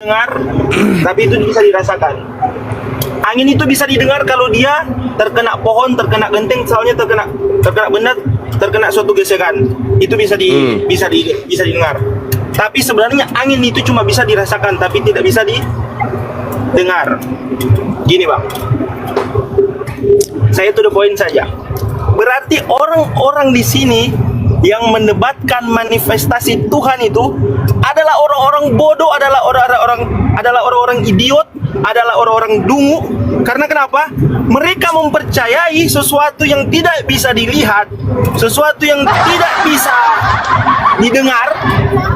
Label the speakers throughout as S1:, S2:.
S1: dengar, tapi itu bisa dirasakan. Angin itu bisa didengar kalau dia terkena pohon, terkena genteng, misalnya terkena benda, terkena suatu gesekan. Itu bisa didengar. Tapi sebenarnya angin itu cuma bisa dirasakan, tapi tidak bisa didengar. Gini bang, saya to the point saja. Berarti orang-orang di sini yang mendebatkan manifestasi Tuhan itu adalah orang-orang bodoh, adalah orang-orang idiot, adalah orang-orang dungu. Karena kenapa? Mereka mempercayai sesuatu yang tidak bisa dilihat, sesuatu yang tidak bisa didengar,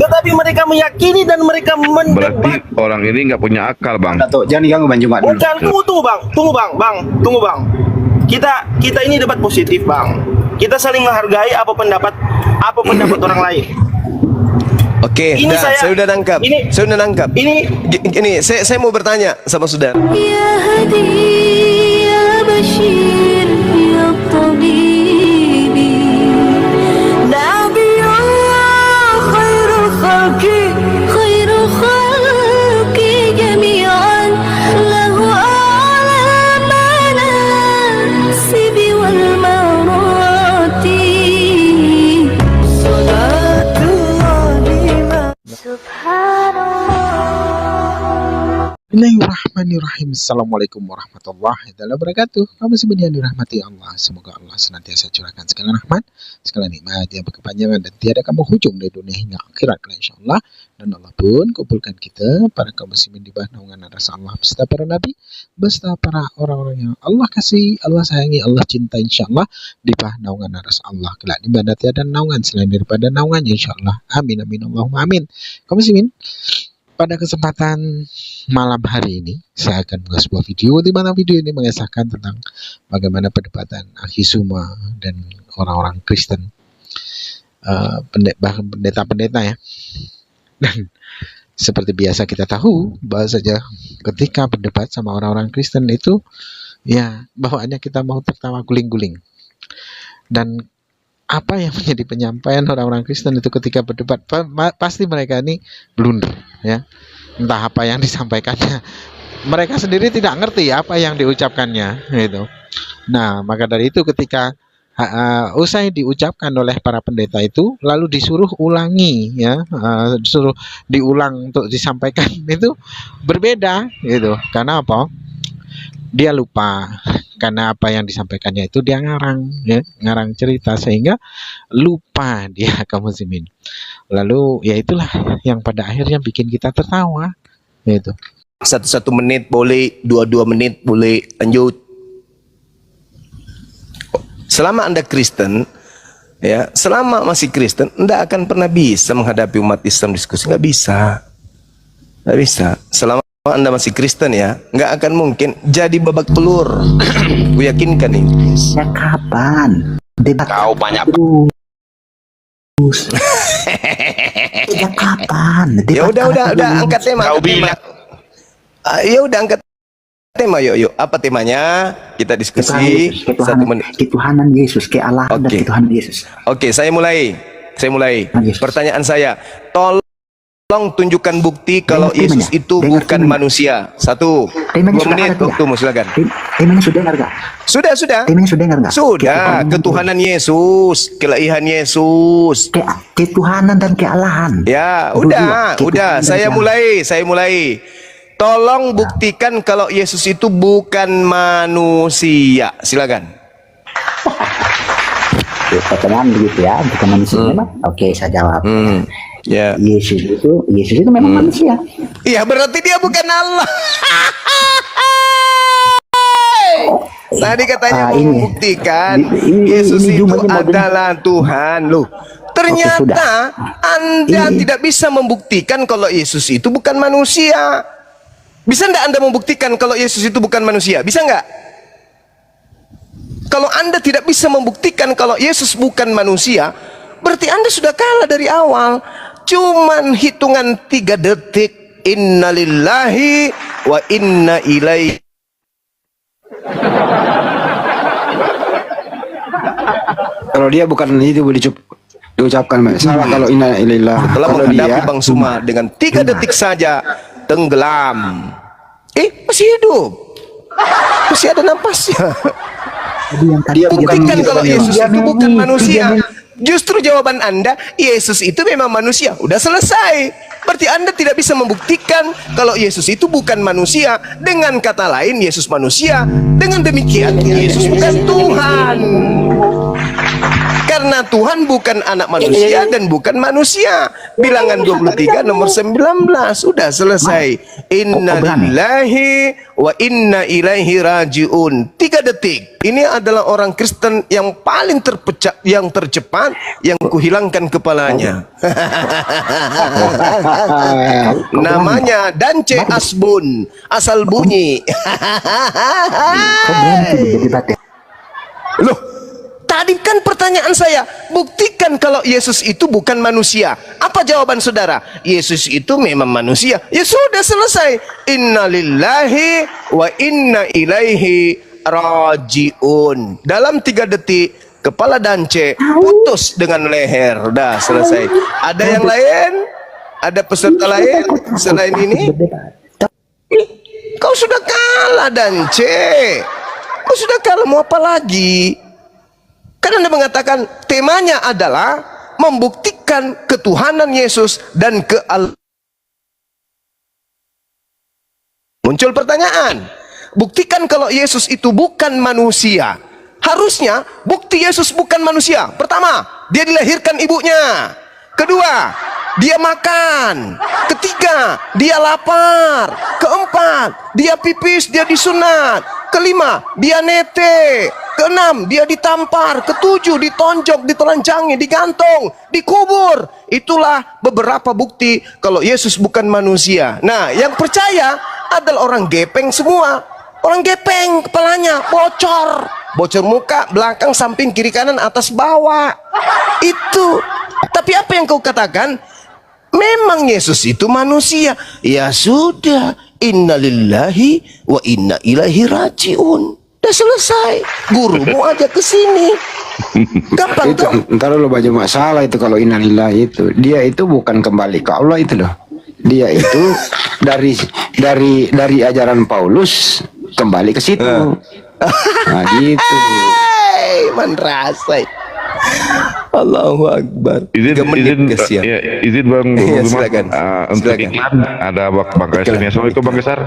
S1: tetapi mereka meyakini dan mereka mendebat.
S2: Berarti orang ini nggak punya akal, Bang.
S3: Datuk, jangan diganggu Bang Jumat dulu.
S1: Bukan, tunggu bang. Kita ini debat positif bang. Kita saling menghargai apa pendapat orang lain.
S4: Oke,
S1: Ini
S4: saya udah nangkap. Saya udah nangkap. Ini saya mau bertanya sama saudara.
S5: Ya Hadi, ya Bashir, ya Tabibi, Nabi Allah, khairul khalqi jami'an, lahu a'la manasibi wal marati, salatullah subhanallah.
S6: Bismillahirrahmanirrahim. Assalamualaikum warahmatullahi wabarakatuh. Kaum muslimin yang dirahmati Allah, semoga Allah senantiasa curahkan segala rahmat, segala nikmat yang berkepanjangan dan tiada kamu hujung dari dunia hingga akhirat insyaallah. Dan Allah pun kumpulkan kita para kaum muslimin di bawah naungan rasa Allah beserta para nabi, beserta para orang-orang yang Allah kasih, Allah sayangi, Allah cinta insyaallah di bawah naungan rasa Allah kelak di mana tiada naungan selain daripada naungannya insyaallah. Amin amin Allahumma amin. Kaum muslimin, pada kesempatan malam hari ini saya akan membuat sebuah video di mana video ini mengisahkan tentang bagaimana perdebatan Akhisuma dan orang-orang Kristen, pendeta-pendeta ya. Dan seperti biasa kita tahu bahwa saja ketika berdebat sama orang-orang Kristen itu ya bawaannya kita mau tertawa guling-guling. Dan apa yang menjadi penyampaian orang-orang Kristen itu ketika berdebat, pasti mereka ini blunder ya. Entah apa yang disampaikannya, mereka sendiri tidak ngerti apa yang diucapkannya gitu. Nah, maka dari itu ketika usai diucapkan oleh para pendeta itu lalu disuruh ulangi ya, disuruh diulang untuk disampaikan itu berbeda gitu. Karena apa? Dia lupa, karena apa yang disampaikannya itu dia ngarang ya, ngarang cerita sehingga lupa dia kaum muslimin. Lalu ya itulah yang pada akhirnya bikin kita tertawa gitu.
S4: 1 menit boleh, 2 menit boleh, lanjut. Selama Anda Kristen ya, selama masih Kristen Anda akan pernah bisa menghadapi umat Islam diskusi, nggak bisa. Selama Anda masih Kristen ya, nggak akan mungkin jadi babak pelur. Gue yakinkan ini.
S3: Ya kapan? Debat
S4: Kau banyak.
S3: Ya kapan?
S4: Ya udah angkat tema. Kau bilang. Ya udah angkat tema, yuk. Apa temanya? Kita diskusi 1 menit.
S3: Ketuhanan Yesus, kealahan dan ketuhanan Yesus.
S4: Oke, saya mulai.
S3: Yesus.
S4: Pertanyaan saya, tolong tunjukkan bukti kalau Yesus itu bukan manusia. 1, 2 menit waktumu, silakan.
S3: Temanya sudah dengar gak?
S4: Sudah.
S3: Temanya sudah dengar gak?
S4: Sudah, ketuhanan Yesus, kelahiran Yesus.
S3: Ketuhanan dan kealahan.
S4: Ya, udah. Saya mulai. Tolong buktikan kalau Yesus itu bukan manusia. Silakan.
S3: Pertanyaan begitu ya, bukan manusia memang. Oke, saya jawab.
S4: Ya.
S3: Yesus itu memang manusia.
S4: Iya, berarti dia bukan Allah. Tadi katanya mau membuktikan Yesus itu adalah Tuhan. Loh, ternyata Anda tidak bisa membuktikan kalau Yesus itu bukan manusia. Bisa enggak Anda membuktikan kalau Yesus itu bukan manusia? Bisa enggak? Kalau Anda tidak bisa membuktikan kalau Yesus bukan manusia, berarti Anda sudah kalah dari awal. Cuman hitungan 3 detik. Innalillahi wa inna ilaihi.
S3: Kalau dia bukan itu boleh diucapkan salah kalau inna illallah.
S4: Telah menghadapi Bang Suma dengan 3 detik saja tenggelam. Masih hidup. Masih ada napasnya. Buktikan kalau Yesus itu bukan manusia. Justru jawaban Anda, Yesus itu memang manusia. Udah selesai. Berarti Anda tidak bisa membuktikan kalau Yesus itu bukan manusia. Dengan kata lain, Yesus manusia. Dengan demikian, Yesus bukan Tuhan. Karena Tuhan bukan anak manusia dan bukan manusia. Bilangan 23 nomor 19. Udah selesai. Inna lillahi wa inna ilaihi rajiun. 3 detik. Ini adalah orang Kristen yang paling tercepat yang kuhilangkan kepalanya. Namanya Dance Asbun, asal bunyi. Loh, tadi kan pertanyaan saya, buktikan kalau Yesus itu bukan manusia. Apa jawaban saudara? Yesus itu memang manusia. Ya sudah selesai. Inna lillahi wa inna ilaihi rajiun. Dalam 3 detik, kepala Dance putus dengan leher. Dah selesai. Ada yang lain? Ada peserta lain selain ini? Kau sudah kalah, Dance. Kau sudah kalah, mau apa lagi? Kan Anda mengatakan temanya adalah membuktikan ketuhanan Yesus dan muncul pertanyaan, buktikan kalau Yesus itu bukan manusia. Harusnya bukti Yesus bukan manusia. Pertama, dia dilahirkan ibunya. Kedua, dia makan. Ketiga, dia lapar. Keempat, dia pipis, dia disunat. Kelima, dia nete. Keenam, dia ditampar. Ketujuh, ditonjok, ditelanjangi, digantung, dikubur. Itulah beberapa bukti kalau Yesus bukan manusia. Nah, yang percaya adalah orang gepeng semua. Orang gepeng, kepalanya bocor. Bocor muka, belakang, samping, kiri, kanan, atas, bawah. Itu. Tapi apa yang kau katakan? Memang Yesus itu manusia. Ya sudah. Innalillahi wa inna ilaihi rajiun. Udah selesai. Gurumu aja ke sini. Gampang
S7: itu,
S4: tuh.
S7: ntar lo baca masalah itu kalau innalillahi itu. Dia itu bukan kembali ke Allah itu loh. Dia itu dari ajaran Paulus kembali ke situ. Nah gitu.
S4: Manrasai. Allahu Akbar.
S2: Izin Bang
S4: Iya, silakan.
S2: untuk
S4: Silakan.
S2: iklan ada Bang Kaisar. Assalamualaikum Bang Kaisar.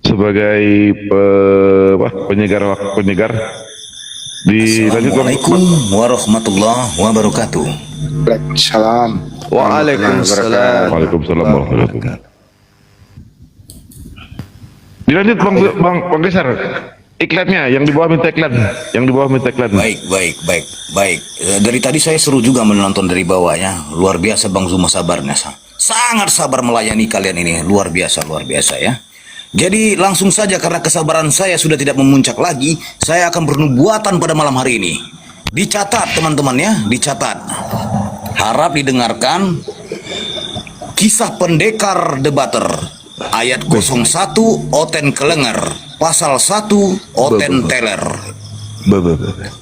S2: Sebagai penyegar dilanjut Bang.
S8: Assalamualaikum warahmatullahi wabarakatuh.
S7: Waalaikumsalam.
S4: Waalaikumsalam.
S2: Waalaikumsalam warahmatullahi wabarakatuh. Dilanjut Bang Kaisar. Iklannya yang di bawah minta iklan,
S8: Baik. Dari tadi saya seru juga menonton dari bawahnya. Luar biasa Bang Zuma sabarnya. Sangat sabar melayani kalian ini. Luar biasa ya. Jadi langsung saja karena kesabaran saya sudah tidak memuncak lagi, saya akan bernubuatan pada malam hari ini. Dicatat teman-teman ya, dicatat. Harap didengarkan. Kisah Pendekar Debater ayat 01 Oten Kelenger, pasal 1 Oten Teler.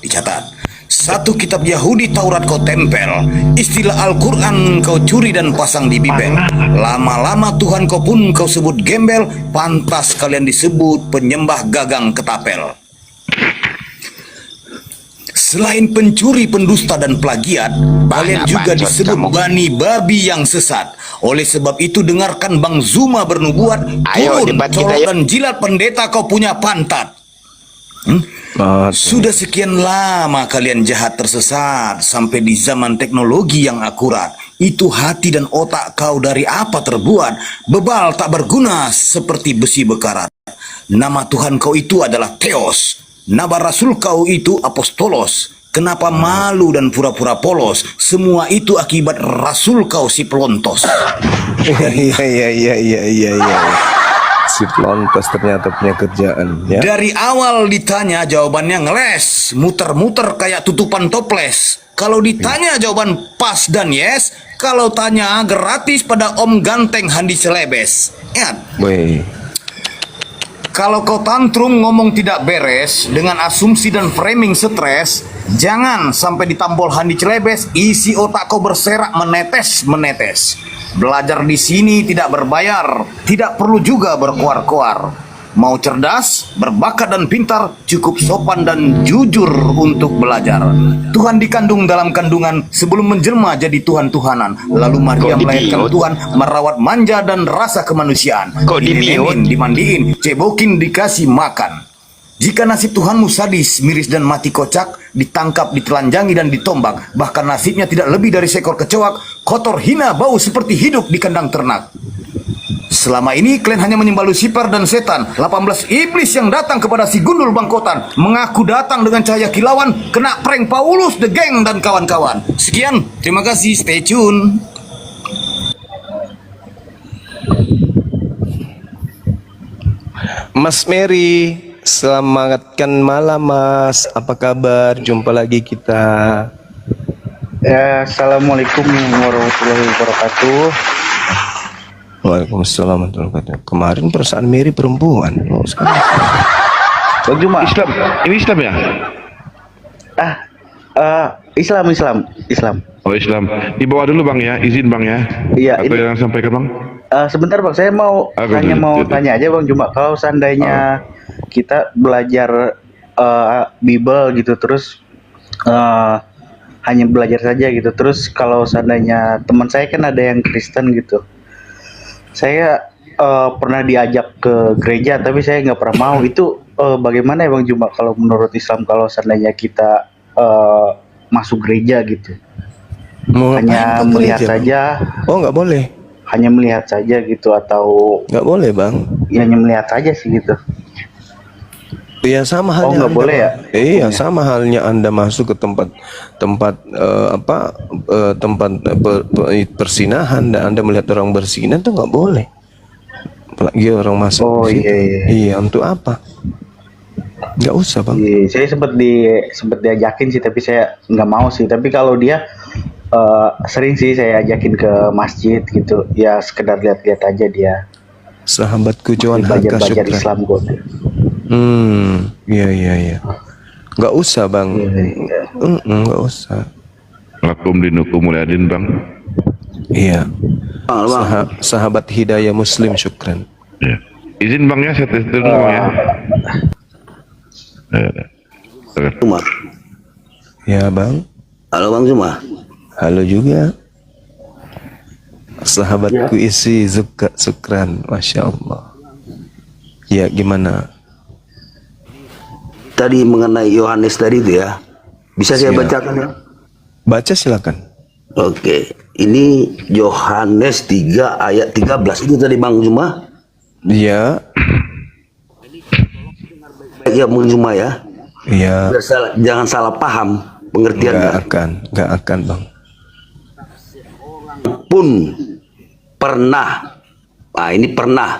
S8: Dicatat. 1 kitab Yahudi Taurat kau tempel, istilah Al-Quran kau curi dan pasang di bibel. Lama-lama Tuhan kau pun kau sebut gembel, pantas kalian disebut penyembah gagang ketapel. Selain pencuri, pendusta dan plagiat, kalian juga disebut bani babi yang sesat. Oleh sebab itu dengarkan Bang Zuma bernubuat, turun, colok dan jilat pendeta kau punya pantat. Sudah sekian lama kalian jahat tersesat sampai di zaman teknologi yang akurat. Itu hati dan otak kau dari apa terbuat? Bebal tak berguna seperti besi bekarat. Nama Tuhan kau itu adalah Theos. Nama Rasul kau itu Apostolos. Kenapa malu dan pura-pura polos? Semua itu akibat Rasul kau si pelontos.
S4: Iya. Si pelontos ternyata punya kerjaan ya.
S8: Dari awal ditanya jawabannya ngeles, muter-muter kayak tutupan toples. Kalau ditanya jawaban pas dan yes, kalau tanya gratis pada Om Ganteng Handi Celebes. Ingat. Kalau kau tantrum ngomong tidak beres dengan asumsi dan framing stres, jangan sampai ditampol Handi Celebes, isi otak kau berserak menetes. Belajar di sini tidak berbayar, tidak perlu juga berkoar-koar. Mau cerdas, berbakat dan pintar, cukup sopan dan jujur untuk belajar. Tuhan dikandung dalam kandungan sebelum menjelma jadi Tuhan-Tuhanan. Lalu Maria melahirkan Tuhan, merawat manja dan rasa kemanusiaan. Dinenenin, dimandiin, cebokin, dikasih makan. Jika nasib Tuhanmu sadis, miris dan mati kocak, ditangkap, ditelanjangi dan ditombak, bahkan nasibnya tidak lebih dari seekor kecoak, kotor, hina, bau seperti hidup di kandang ternak. Selama ini kalian hanya menyembah Lucifer dan setan, 18 iblis yang datang kepada si gundul bangkotan, mengaku datang dengan cahaya kilauan, kena prank Paulus, The Gang dan kawan-kawan. Sekian, terima kasih, stay tune.
S4: Mas Mary, selamatkan malam Mas. Apa kabar? Jumpa lagi kita.
S9: Ya, Assalamualaikum warahmatullahi wabarakatuh.
S4: Waalaikumsalam warahmatullahi wabarakatuh. Kemarin perasaan Mary perempuan. Oh, sekarang
S9: Bang Juma.
S2: Islam. Ini Islam ya?
S9: Islam.
S2: Oh Islam. Dibawa dulu Bang ya, izin Bang ya.
S9: Iya,
S2: Atau
S9: ini-
S2: yang sampaikan Bang?
S9: Sebentar Bang, saya mau tanya aja Bang Juma, kalau seandainya kita belajar Bible gitu terus hanya belajar saja gitu, terus kalau seandainya teman saya kan ada yang Kristen gitu, saya pernah diajak ke gereja tapi saya nggak pernah mau. Itu bagaimana ya Bang Juma kalau menurut Islam kalau seandainya kita masuk gereja gitu,
S4: mau
S9: hanya
S4: ngapain ke
S9: melihat
S4: gereja, Bang?
S9: saja,
S4: Oh, nggak boleh.
S9: hanya melihat saja gitu, atau
S4: Nggak boleh Bang.
S9: ya hanya melihat saja sih gitu.
S4: Iya sama halnya.
S9: Oh, nggak
S4: Anda,
S9: boleh ya?
S4: Bang. Iya sama halnya Anda masuk ke tempat persinahan dan Anda melihat orang bersinah itu nggak boleh. Apalagi orang masuk.
S9: Oh,
S4: ke situ.
S9: iya.
S4: Iya, untuk apa? Nggak usah Bang.
S9: Iya, saya sempat diajakin sih tapi saya nggak mau sih. Tapi kalau dia sering sih saya ajakin ke masjid gitu. Ya sekedar lihat-lihat aja dia.
S4: Sahabatku Johan Haka
S9: Belajar
S4: Syukran.
S9: Islam kok.
S4: Iya. Nggak usah Bang.
S9: Iya.
S4: Nggak usah.
S2: Lakum dinukum mulyadin Bang.
S4: Iya. Sahabat hidayah Muslim Syukran.
S2: Ya. Izin Bang ya, saya tes dulu Bang ya.
S10: Umar.
S4: Ya Bang.
S10: Halo Bang Zuma.
S4: Halo juga. Sahabatku isi Syukran. Masya Allah. Ya gimana?
S10: Tadi mengenai Yohanes tadi itu ya. Bisa saya
S4: Siap.
S10: bacakan ya?
S4: Baca silakan.
S10: Oke. Ini Yohanes 3 ayat 13 itu tadi Bang Zuma.
S4: Iya.
S10: Ya Bang Zuma ya.
S4: Iya.
S10: Jangan salah paham pengertiannya.
S4: Nggak akan Bang.
S10: Pun pernah. Nah, ini pernah.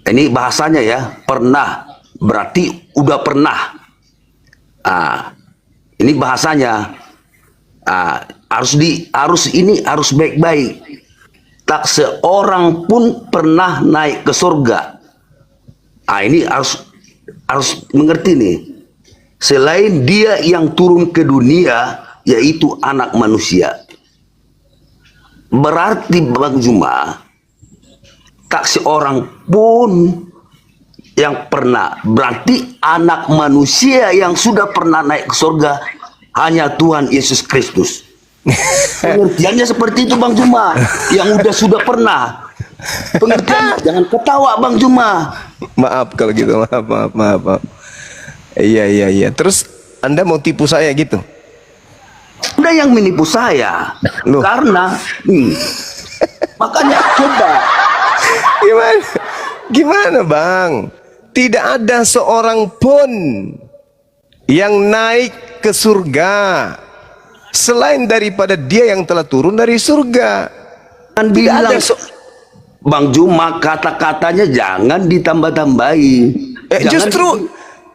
S10: Ini bahasanya ya, pernah. Berarti udah pernah. Ini bahasanya. Harus baik-baik. Tak seorang pun pernah naik ke surga. Ini harus mengerti nih. Selain dia yang turun ke dunia, yaitu anak manusia. Berarti Bang Zuma, tak seorang pun yang pernah. Berarti anak manusia yang sudah pernah naik ke surga hanya Tuhan Yesus Kristus. Pengertiannya seperti itu Bang Zuma. Yang sudah pernah. Pengertiannya jangan ketawa Bang Zuma.
S4: Maaf kalau gitu. Maaf. Iya. Terus Anda mau tipu saya gitu?
S10: Anda yang menipu saya.
S4: Loh.
S10: Karena makanya coba.
S4: Gimana Bang? Tidak ada seorang pun yang naik ke surga selain daripada dia yang telah turun dari surga.
S10: Kan bilang Bang Juma, kata-katanya jangan ditambah-tambahi.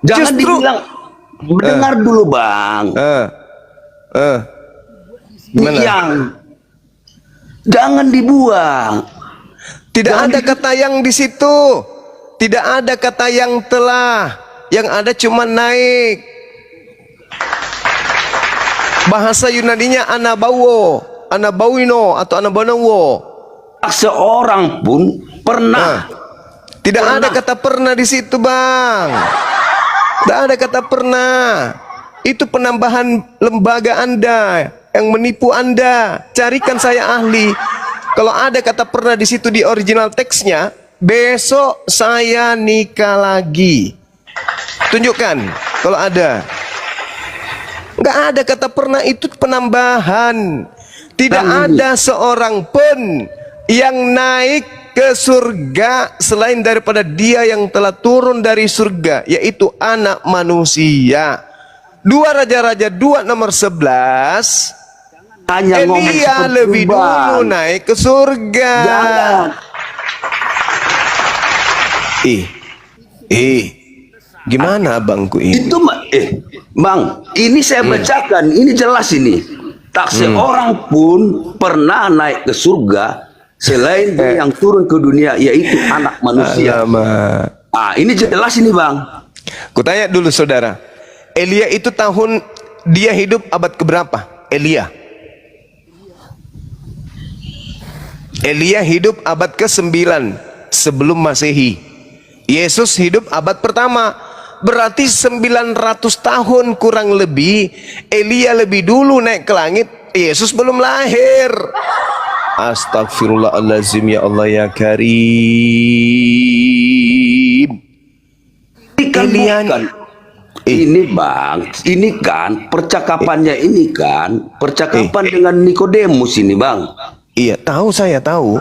S10: Jangan dibilang. Dengar dulu Bang.
S4: Gimana?
S10: Yang jangan dibuang.
S4: Tidak ada kata yang di situ. Tidak ada kata yang telah. Yang ada cuma naik. Bahasa Yunaninya anabauo, anabauino atau anabanawo.
S10: Tak seorang pun pernah.
S4: Tidak ada kata pernah di situ, Bang. Tidak ada kata pernah. Itu penambahan lembaga Anda yang menipu Anda. Carikan saya ahli. Kalau ada kata pernah di situ di original teksnya, besok saya nikah lagi. Tunjukkan kalau ada. Nggak ada kata pernah, itu penambahan. Tidak ada seorang pun yang naik ke surga selain daripada dia yang telah turun dari surga, yaitu anak manusia. 2 Raja-Raja 2 nomor 11.
S10: Hanya ngomong
S4: Elia
S10: seperti
S4: lebih
S10: Bang.
S4: dulu naik ke surga.
S10: Jangan.
S4: Gimana abangku ini?
S10: Itu Bang, ini saya bacakan, ini jelas ini. Tak seorang pun pernah naik ke surga selain dia yang turun ke dunia, yaitu anak manusia.
S4: Alamak.
S10: Ini jelas ini, Bang.
S4: Kutanya dulu saudara, Elia itu dia hidup abad keberapa? Elia hidup abad ke-9 sebelum Masehi. Yesus hidup abad pertama. Berarti 900 tahun kurang lebih. Elia lebih dulu naik ke langit, Yesus belum lahir. Astagfirullahaladzim, ya Allah ya Karim.
S10: Ini Bang, ini kan percakapannya ini kan percakapan dengan Nikodemus ini, Bang.
S4: Iya, saya tahu.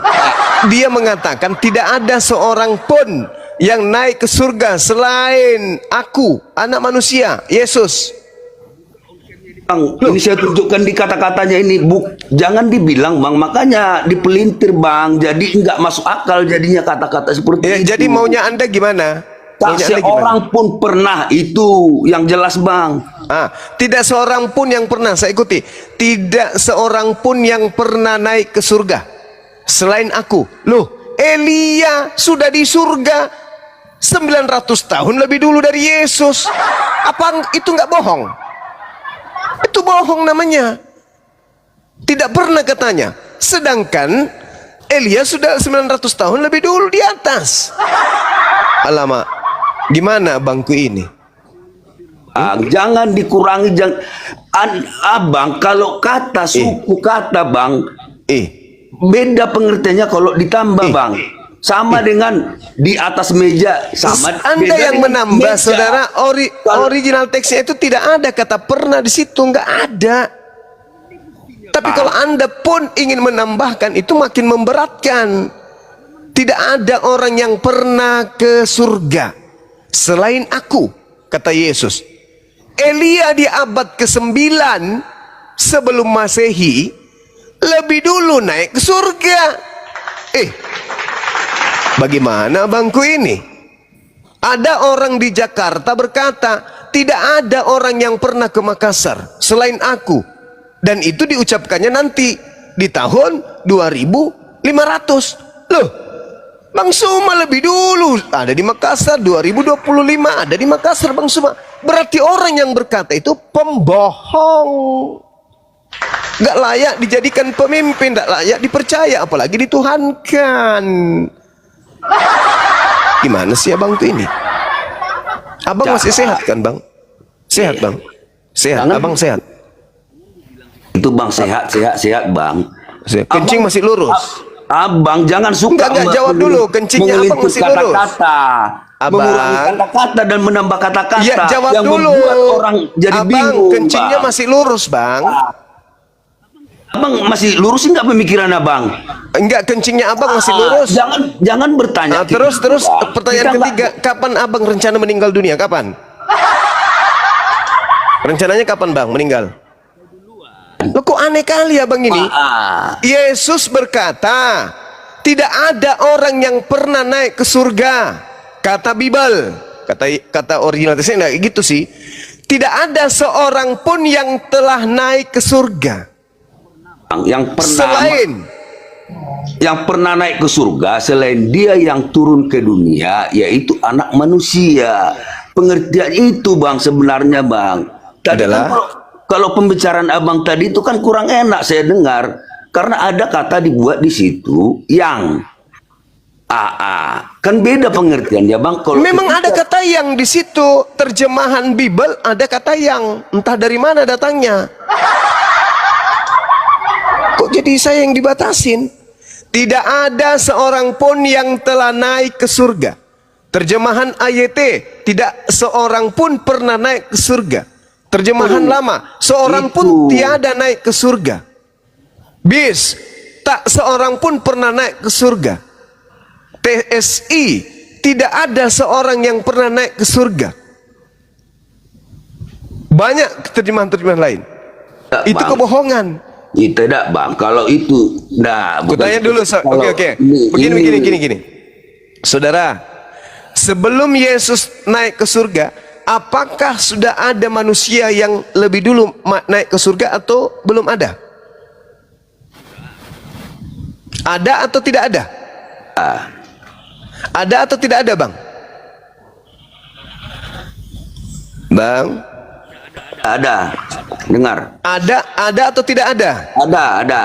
S4: Dia mengatakan tidak ada seorang pun yang naik ke surga selain aku, anak manusia, Yesus.
S10: Bang, ini saya tunjukkan di kata-katanya ini, jangan dibilang Bang, makanya dipelintir Bang, jadi nggak masuk akal jadinya kata-kata seperti itu.
S4: Jadi maunya Anda gimana?
S10: Tak seorang pun pernah, itu yang jelas Bang.
S4: Tidak seorang pun yang pernah, saya ikuti. Tidak seorang pun yang pernah naik ke surga selain aku. Loh, Elia sudah di surga 900 tahun lebih dulu dari Yesus. Apa itu nggak bohong? Itu bohong namanya. Tidak pernah katanya. Sedangkan Elia sudah 900 tahun lebih dulu di atas. Alamak, gimana abangku ini?
S10: Jangan dikurangi, Abang, kalau kata suku kata Bang, beda pengertiannya kalau ditambah Bang. Sama dengan di atas meja, sama.
S4: Anda yang menambah, saudara. Original teksnya itu tidak ada kata pernah di situ, nggak ada. Tapi kalau Anda pun ingin menambahkan, itu makin memberatkan. Tidak ada orang yang pernah ke surga selain aku, kata Yesus. Elia di abad ke-9 sebelum Masehi lebih dulu naik ke surga. Bagaimana bangku ini? Ada orang di Jakarta berkata, tidak ada orang yang pernah ke Makassar selain aku. Dan itu diucapkannya nanti di tahun 2500. Loh, Bang Suma lebih dulu ada di Makassar, 2025 ada di Makassar Bang Suma. Berarti orang yang berkata itu pembohong. Gak layak dijadikan pemimpin, gak layak dipercaya, apalagi dituhankan. Gimana sih abang tuh ini? Abang masih sehat kan bang? Sehat bang? Sehat, abang sehat?
S10: Itu Bang, sehat Bang.
S4: Kencing masih lurus?
S10: Abang jangan suka
S4: enggak jawab dulu, kencingnya abang masih lurus?
S10: Mengurangi kata-kata dan menambah kata-kata
S4: ya, jawab
S10: yang
S4: dulu.
S10: membuat orang jadi bingung.
S4: Kencingnya
S10: Bang,
S4: masih lurus bang?
S10: Abang masih lurus nggak pemikiran abang?
S4: Enggak, kencingnya abang masih lurus.
S10: Jangan bertanya.
S4: Terus pertanyaan ketiga, kapan abang rencana meninggal dunia? Kapan? Rencananya kapan bang meninggal? Loh, kok aneh kali abang ini? Yesus berkata, tidak ada orang yang pernah naik ke surga. Kata Bible, kata original teksnya enggak gitu sih. Tidak ada seorang pun yang telah naik ke surga.
S10: Yang pernah naik ke surga selain dia yang turun ke dunia, yaitu anak manusia. Pengertian itu bang sebenarnya bang. Tadi kan kalau pembicaraan abang tadi itu kan kurang enak saya dengar. Karena ada kata dibuat di situ yang kan beda pengertiannya bang. Kalau
S4: Memang ada kata yang di situ, terjemahan Bible ada kata yang, entah dari mana datangnya. Kok jadi saya yang dibatasin? Tidak ada seorang pun yang telah naik ke surga. Terjemahan AYT, tidak seorang pun pernah naik ke surga. Terjemahan lama, seorang pun tiada naik ke surga. Bis, tak seorang pun pernah naik ke surga. TSI, tidak ada seorang yang pernah naik ke surga. Banyak terjemahan-terjemahan lain. Itu kebohongan.
S10: Tidak bang, kalau itu
S4: Aku tanya dulu, oke. Begini. Saudara, sebelum Yesus naik ke surga, apakah sudah ada manusia yang lebih dulu naik ke surga atau belum ada? Ada atau tidak ada? Ada atau tidak ada, Bang? Bang?
S10: ada. Dengar.
S4: Ada atau tidak ada?
S10: Ada.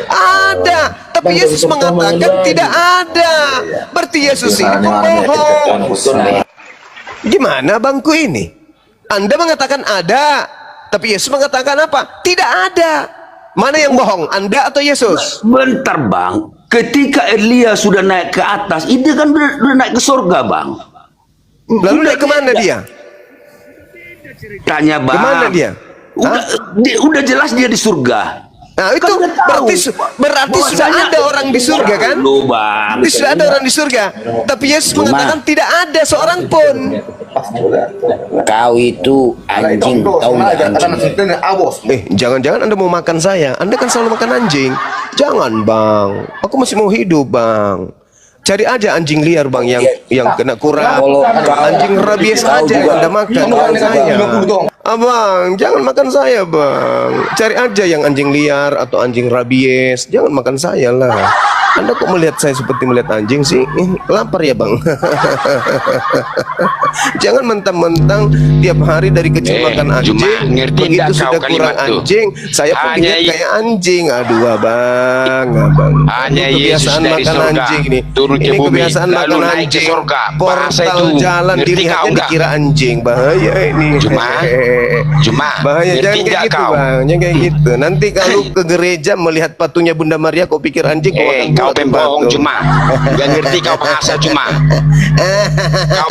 S4: Ada, tapi Yesus mengatakan tidak ada. Berarti Yesus ini pembohong. Gimana bangku ini? Anda mengatakan ada, tapi Yesus mengatakan apa? Tidak ada. Mana yang bohong, Anda atau Yesus?
S10: Bentar bang, ketika Elia sudah naik ke atas, dia kan udah naik ke surga bang.
S4: Lalu naik kemana dia?
S10: Tanya bang.
S4: Kemana dia?
S10: Udah jelas dia di surga.
S4: Nah itu berarti sudah ada orang di surga kan? Berarti sudah ada orang di surga. Tapi Yesus mengatakan tidak ada seorang pun.
S11: Kau itu anjing, tahu nggak anjing?
S4: Jangan-jangan Anda mau makan saya? Anda kan selalu makan anjing. Jangan bang, aku masih mau hidup bang. Cari aja anjing liar bang yang kena kurang. Anjing rabies aja yang Anda makan, bukan saya. Abang, jangan makan saya bang. Cari aja yang anjing liar atau anjing rabies. Jangan makan saya lah. Anda kok melihat saya seperti melihat anjing sih? Lapar ya bang? Jangan mentang-mentang tiap hari dari kecil makan anjing. Begitu sudah kurang anjing, saya pun kayak anjing. Aduh abang.
S11: Hanya
S4: kebiasaan makan anjing ini. Ini kebiasaan makan anjing. Portal jalan dilihatnya dikira anjing. Bahaya ini.
S11: Cuma
S4: bahaya, jangan kayak gitu bang. Jangan kayak gitu. Nanti kalau ke gereja melihat patungnya Bunda Maria, kau pikir anjing, kau
S11: kau pembohong cuma. Gak ngerti kau bahasa cuma. Kau...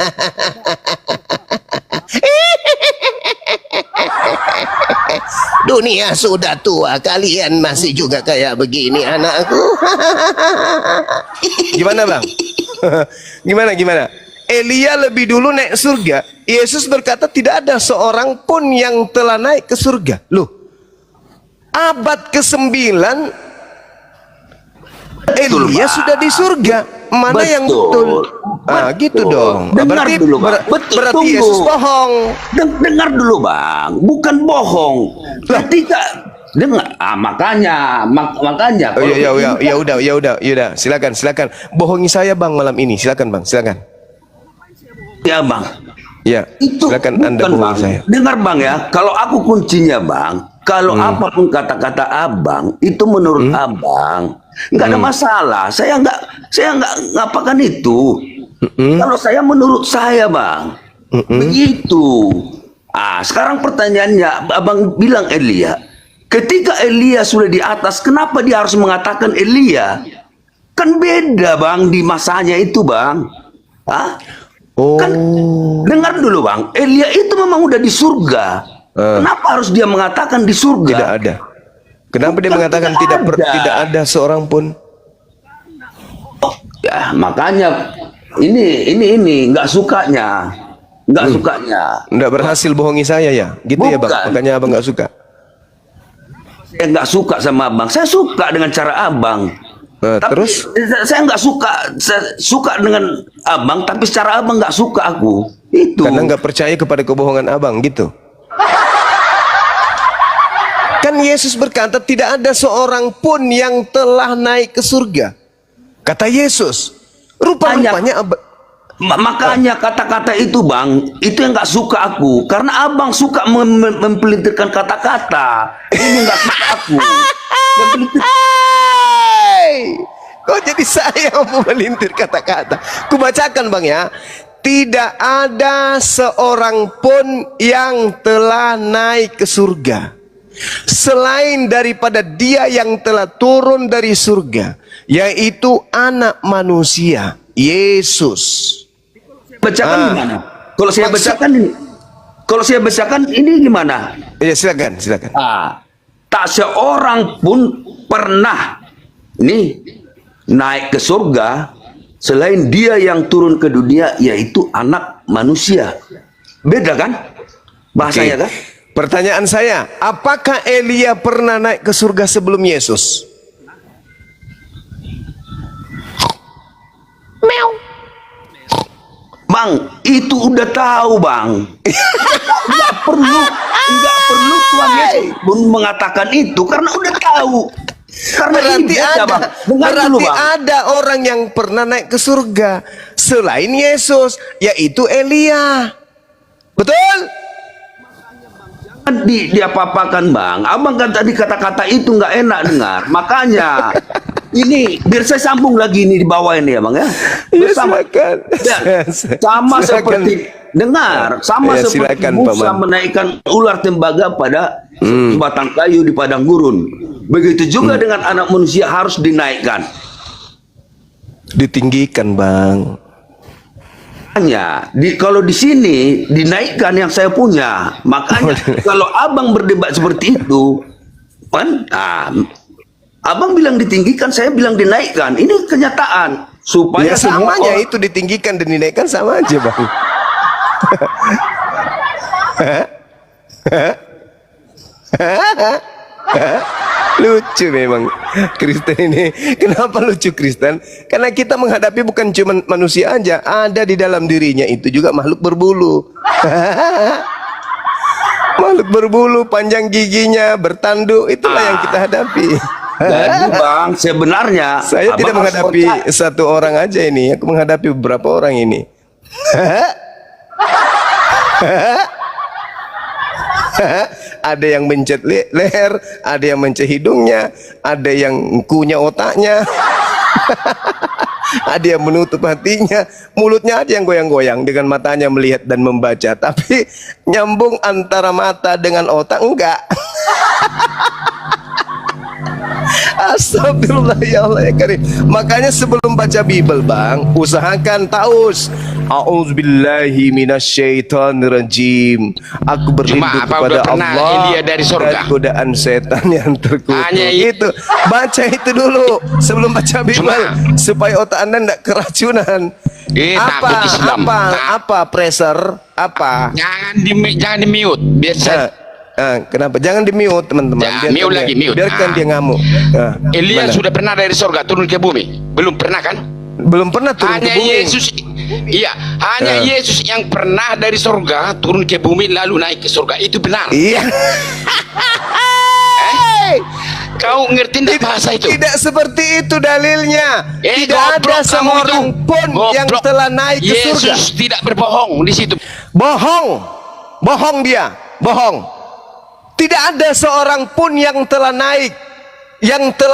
S4: Dunia sudah tua, kalian masih juga kayak begini anakku. Gimana bang? Gimana? Elia lebih dulu naik surga. Yesus berkata tidak ada seorang pun yang telah naik ke surga. Loh, abad ke-9 Elia sudah di surga. Mana yang betul? Gitu dong.
S10: Dengar dulu bang.
S4: Berarti Yesus bohong.
S10: Dengar dulu bang, bukan bohong. Ketika dengar, makanya.
S4: Ya udah. Silakan. Bohongi saya bang malam ini. Silakan bang.
S10: Ya bang.
S4: Ya. Silakan Anda bohongi saya.
S10: Dengar bang ya. Kalau aku kuncinya bang, kalau apapun kata-kata abang itu menurut abang nggak ada masalah. Saya nggak ngapakan itu. Kalau saya menurut saya bang, begitu. Sekarang pertanyaannya, abang bilang Elia. Ketika Elia sudah di atas, kenapa dia harus mengatakan Elia? Kan beda bang di masanya itu bang. Kan dengar dulu bang, Elia itu memang udah di surga. Kenapa harus dia mengatakan di surga?
S4: Tidak ada. Kenapa dia mengatakan tidak ada seorang pun?
S10: Ya makanya ini nggak sukanya. Nggak
S4: berhasil bohongi saya ya, gitu. Bukan. Ya bang. Makanya abang nggak suka.
S10: Saya nggak suka sama abang. Saya suka dengan cara abang. Tapi
S4: terus?
S10: Saya nggak suka. Saya suka dengan abang, tapi secara abang nggak suka aku. Itu.
S4: Karena nggak percaya kepada kebohongan abang, gitu. Kan Yesus berkata tidak ada seorang pun yang telah naik ke surga. Kata Yesus. Rupanya
S10: makanya kata-kata itu bang, itu yang nggak suka aku. Karena abang suka mempelintirkan kata-kata. Ini nggak suka aku.
S4: Kok jadi saya yang melintir kata-kata? Kubacakan bang ya. Tidak ada seorang pun yang telah naik ke surga selain daripada dia yang telah turun dari surga, yaitu anak manusia, Yesus.
S10: Bacakan gimana? Kalau saya bacakan ini gimana?
S4: Ya silakan.
S10: Tak seorang pun pernah ini naik ke surga selain dia yang turun ke dunia, yaitu anak manusia. Beda kan bahasanya kan?
S4: Pertanyaan saya, apakah Elia pernah naik ke surga sebelum Yesus?
S10: Bang, itu udah tahu bang. Nggak perlu Tuhan Yesus pun mengatakan itu karena udah tahu. Karena
S4: Berarti
S10: ada, bang. Dulu, bang.
S4: ada orang yang pernah naik ke surga selain Yesus, yaitu Elia. Betul?
S10: Diapa-apakan bang. Abang kan tadi kata-kata itu nggak enak dengar. Makanya ini biar saya sambung lagi ini di bawah ini ya bang ya. Bersama, sama seperti dengar, sama
S4: ya,
S10: seperti
S4: silakan,
S10: Musa menaikkan ular tembaga pada batang kayu di padang gurun. Begitu juga dengan anak manusia harus dinaikkan.
S4: Ditinggikan bang.
S10: Hanya kalau di sini dinaikkan yang saya punya. Makanya kalau abang berdebat seperti itu, kan? Abang bilang ditinggikan, saya bilang dinaikkan. Ini kenyataan. Supaya
S4: Ya semuanya itu ditinggikan dan dinaikkan sama aja bang. Lucu memang Kristen ini. Kenapa lucu Kristen? Karena kita menghadapi bukan cuma manusia aja, ada di dalam dirinya itu juga makhluk berbulu. Makhluk berbulu, panjang giginya, bertanduk, itulah yang kita hadapi.
S10: Jadi bang, sebenarnya
S4: saya tidak menghadapi satu orang aja ini, aku menghadapi beberapa orang ini. Ada yang mencet leher, ada yang mencet hidungnya, ada yang kunyah otaknya, ada yang menutup hatinya, mulutnya aja yang goyang-goyang, dengan matanya melihat dan membaca, tapi nyambung antara mata dengan otak enggak. Astagfirullah ya Allah ya Karim. Makanya sebelum baca Bible bang, usahakan taus a'udzubillahi minasyaitonirrajim. Aku berlindung kepada Allah dari godaan setan yang terkutuk. Itu baca itu dulu sebelum baca Bible supaya otak Anda tidak keracunan. Apa pressure apa?
S11: Jangan di mute biasa.
S4: Kenapa? Jangan di mute teman-teman. Biarkan dia ngamuk.
S11: Elia sudah pernah dari surga turun ke bumi? Belum pernah kan?
S4: Belum pernah turun ke bumi.
S11: Yesus, iya, hanya Yesus yang pernah dari surga turun ke bumi lalu naik ke surga. Itu benar.
S4: Iya.
S11: Kau ngerti tidak bahasa itu?
S4: Tidak seperti itu dalilnya. Tidak ada seorang pun yang telah naik ke surga.
S11: Yesus tidak berbohong di situ.
S4: Bohong dia, bohong. Tidak ada seorang pun yang telah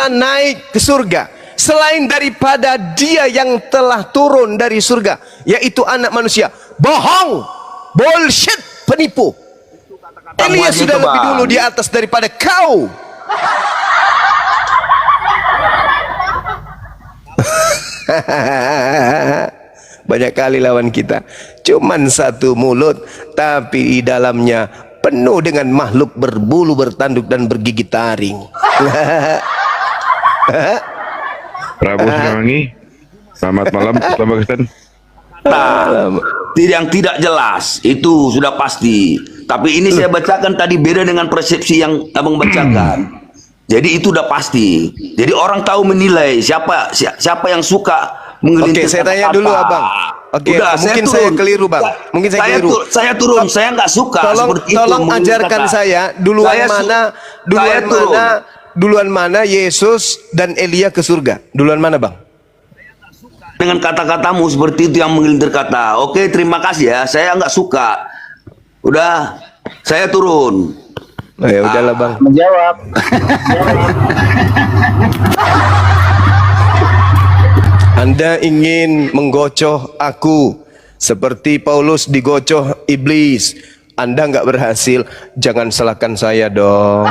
S4: naik ke surga selain daripada dia yang telah turun dari surga, yaitu anak manusia. Bohong, bullshit, penipu. Elia sudah lebih dulu di atas daripada kau. Banyak kali lawan kita, cuman satu mulut tapi di dalamnya penuh dengan makhluk berbulu, bertanduk dan bergigi taring.
S2: Prabu Sinawangi, selamat malam, selamat Kristen.
S10: Yang tidak jelas itu sudah pasti. Tapi ini saya bacakan tadi beda dengan persepsi yang abang bacakan. Jadi itu udah pasti. Jadi orang tahu menilai siapa yang suka mengelintir.
S4: Oke, saya tanya dulu abang. Oke,
S10: udah,
S4: mungkin saya keliru bang. Mungkin saya keliru.
S10: Saya turun, saya nggak suka seperti itu.
S4: Tolong ajarkan saya duluan mana Yesus dan Elia ke surga? Duluan mana bang?
S10: Dengan kata-katamu seperti itu yang mengelintir kata. Oke, terima kasih ya. Saya nggak suka. Udah, saya turun.
S4: Oh, ya udahlah bang.
S3: Menjawab.
S4: Anda ingin menggocoh aku seperti Paulus digocoh iblis. Anda nggak berhasil, jangan salahkan saya dong.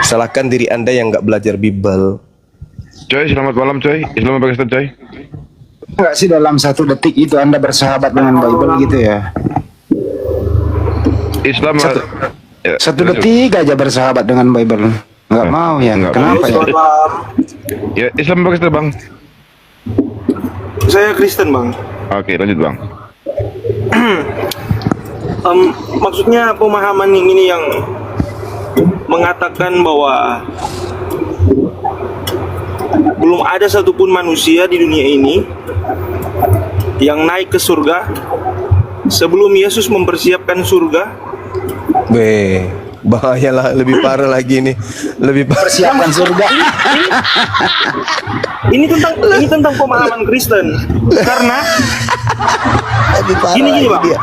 S4: Salahkan diri Anda yang nggak belajar Bible.
S2: Coy, selamat malam coy. Islam Pakistan coy.
S7: Enggak sih dalam 1 detik itu Anda bersahabat dengan Bible gitu ya?
S2: Islam ya,
S7: 1 detik aja bersahabat dengan Bible. Enggak mau ya?
S2: Enggak
S7: Kenapa ya?
S2: Ya, Islam Pakistan bang.
S1: Saya Kristen, Bang.
S2: Oke, lanjut bang.
S1: Maksudnya pemahaman yang ini yang mengatakan bahwa belum ada satupun manusia di dunia ini yang naik ke surga sebelum Yesus mempersiapkan surga.
S4: Bahaya lah, lebih parah lagi nih, lebih parah.
S3: Persiapan surga.
S1: Ini tentang pemahaman Kristen. Karena
S4: Lebih parah
S1: gini
S4: lagi
S1: Bang.
S4: dia.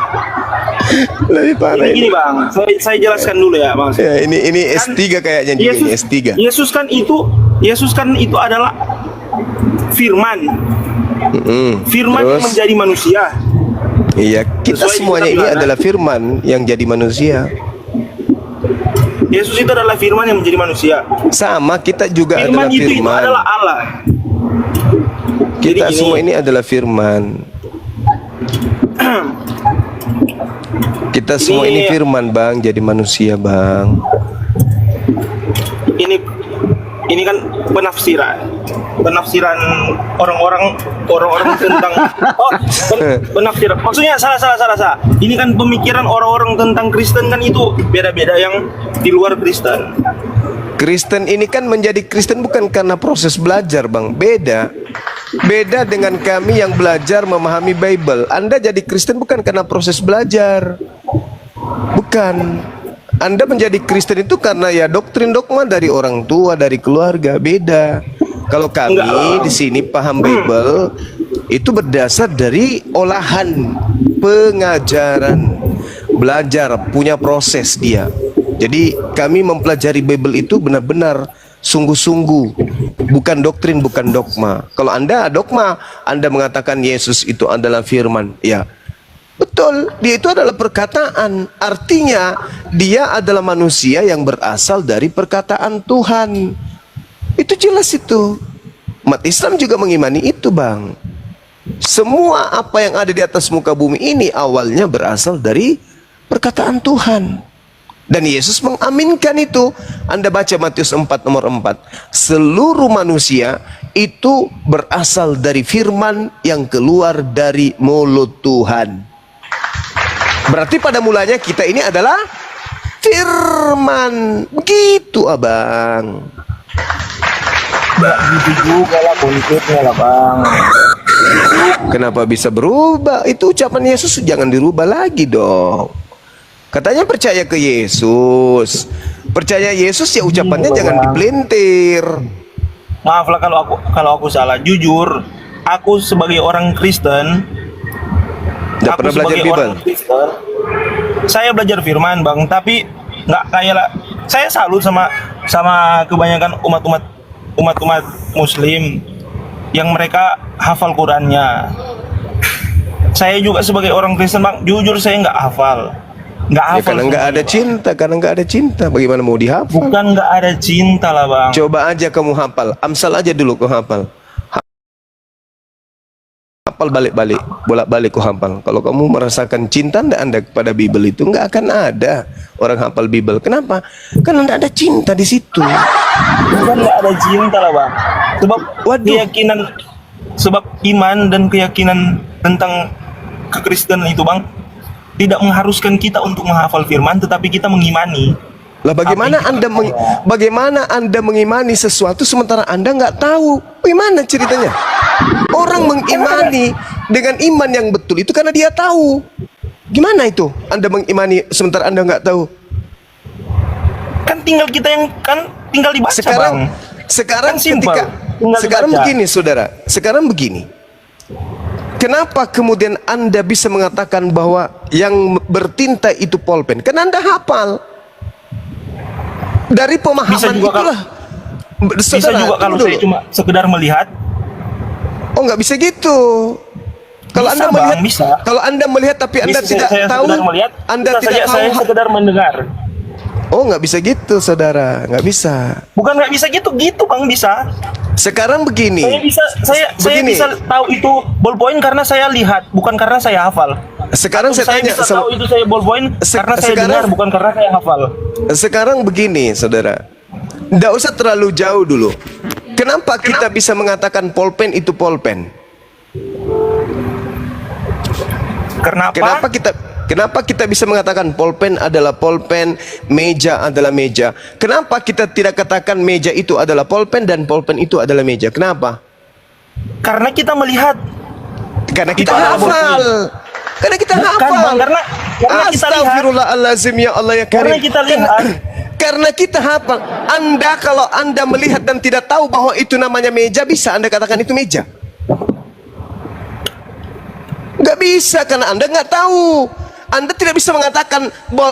S4: Lebih parah
S1: Gini Bang, saya jelaskan dulu ya Bang.
S4: Ya, ini S3 kayaknya dia ini S3.
S1: Yesus kan itu adalah firman. Firman yang
S4: Terus?
S1: menjadi manusia.
S4: Iya, kita
S1: Sesuai
S4: semuanya
S1: kitab
S4: ini
S1: bilang,
S4: adalah firman yang jadi manusia.
S1: Yesus itu adalah firman yang menjadi manusia.
S4: Sama, kita juga
S1: Firman
S4: adalah
S1: itu
S4: firman.
S1: adalah Allah.
S4: Kita
S1: Jadi gini.
S4: semua ini adalah firman. Kita semua ini firman, Bang, jadi manusia, Bang.
S1: Ini kan penafsiran orang-orang tentang penafsiran. Maksudnya salah. Ini kan pemikiran orang-orang tentang Kristen kan itu beda-beda yang di luar Kristen.
S4: Kristen ini kan menjadi Kristen bukan karena proses belajar, Bang. Beda dengan kami yang belajar memahami Bible. Anda jadi Kristen bukan karena proses belajar. Bukan. Anda menjadi Kristen itu karena ya doktrin dogma dari orang tua, dari keluarga. Beda. Kalau kami di sini paham Bible itu berdasar dari olahan pengajaran, belajar, punya proses dia. Jadi kami mempelajari Bible itu benar-benar sungguh-sungguh, bukan doktrin, bukan dogma. Kalau Anda dogma, Anda mengatakan Yesus itu adalah firman, ya betul, dia itu adalah perkataan. Artinya dia adalah manusia yang berasal dari perkataan Tuhan. Itu jelas itu. Umat Islam juga mengimani itu, Bang. Semua apa yang ada di atas muka bumi ini awalnya berasal dari perkataan Tuhan. Dan Yesus mengaminkan itu. Anda baca Matius 4 nomor 4. Seluruh manusia itu berasal dari firman yang keluar dari mulut Tuhan. Berarti pada mulanya kita ini adalah firman. Begitu, Abang.
S1: Nggak gitu juga lah konsepnya lah Bang.
S4: Kenapa bisa berubah? Itu ucapan Yesus, jangan dirubah lagi dong. Katanya percaya ke Yesus. Percaya Yesus ya ucapannya jangan dipelintir.
S1: Maaf lah kalau aku salah. Jujur, aku sebagai orang Kristen,
S4: Nggak pernah belajar Bible.
S1: Saya belajar firman, Bang, tapi nggak kayak lah. Saya salut sama kebanyakan umat Muslim yang mereka hafal Qurannya. Saya juga sebagai orang Kristen, Bang, jujur saya nggak hafal.
S4: Ya, karena nggak ada cinta, bagaimana mau dihafal?
S1: Bukan nggak ada cinta lah, Bang.
S4: Coba aja kamu hafal, Amsal aja dulu kau hafal. Hafal balik-balik, bolak-balik kau hafal. Kalau kamu merasakan cinta Anda kepada Bible itu, nggak akan ada orang hafal Bible. Kenapa? Karena nggak ada cinta di situ.
S1: Bukan nggak ada cinta lah, Bang. Sebab iman dan keyakinan tentang kekristenan itu, Bang, tidak mengharuskan kita untuk menghafal firman, tetapi kita mengimani.
S4: Lah bagaimana Anda mengimani sesuatu sementara Anda nggak tahu? Bagaimana ceritanya? Orang mengimani dengan iman yang betul itu karena dia tahu. Gimana itu? Anda mengimani sementara Anda nggak tahu?
S1: Kan tinggal dibaca, Bang.
S4: Sekarang begini, saudara. Sekarang begini. Kenapa kemudian Anda bisa mengatakan bahwa yang bertinta itu pulpen? Karena Anda hafal. Dari pemahaman itulah.
S1: Bisa
S4: Saudara,
S1: juga kalau
S4: tunggu
S1: saya
S4: dulu.
S1: cuma sekedar melihat.
S4: Oh, nggak bisa gitu. Kalau
S1: Bisa,
S4: Anda
S1: Bang,
S4: melihat,
S1: bisa.
S4: kalau Anda melihat tapi Anda
S1: Bisa
S4: tidak
S1: saya
S4: tahu,
S1: sekedar melihat,
S4: Anda
S1: bisa
S4: tidak
S1: saja
S4: tahu.
S1: saya sekedar mendengar.
S4: Oh, nggak bisa gitu, saudara, nggak bisa.
S1: Bukan nggak bisa gitu, Bang, bisa.
S4: Sekarang begini.
S1: Saya
S4: Begini.
S1: bisa tahu itu ballpoint karena saya lihat, bukan karena saya hafal.
S4: Sekarang
S1: Atau
S4: saya tanya
S1: bisa
S4: sama-
S1: tahu itu saya ballpoint karena saya
S4: sekarang-
S1: dengar, bukan karena saya hafal.
S4: Sekarang begini, saudara. Nggak usah terlalu jauh dulu. Kenapa kita bisa mengatakan pulpen itu pulpen? Kenapa kita bisa mengatakan pulpen adalah pulpen, meja adalah meja? Kenapa kita tidak katakan meja itu adalah pulpen dan pulpen itu adalah meja? Kenapa?
S1: Karena kita melihat.
S4: Karena kita
S1: adalah
S4: hafal.
S1: ballpoint.
S4: Karena kita
S1: Bukan,
S4: hafal.
S1: Bang, karena kita lihat.
S4: Astagfirullahalazim, ya Allah ya Karim.
S1: Karena kita lihat.
S4: Karena kita hafal. Kalau Anda melihat dan tidak tahu bahwa itu namanya meja, bisa Anda katakan itu meja? Nggak bisa, karena Anda nggak tahu. Anda tidak bisa mengatakan,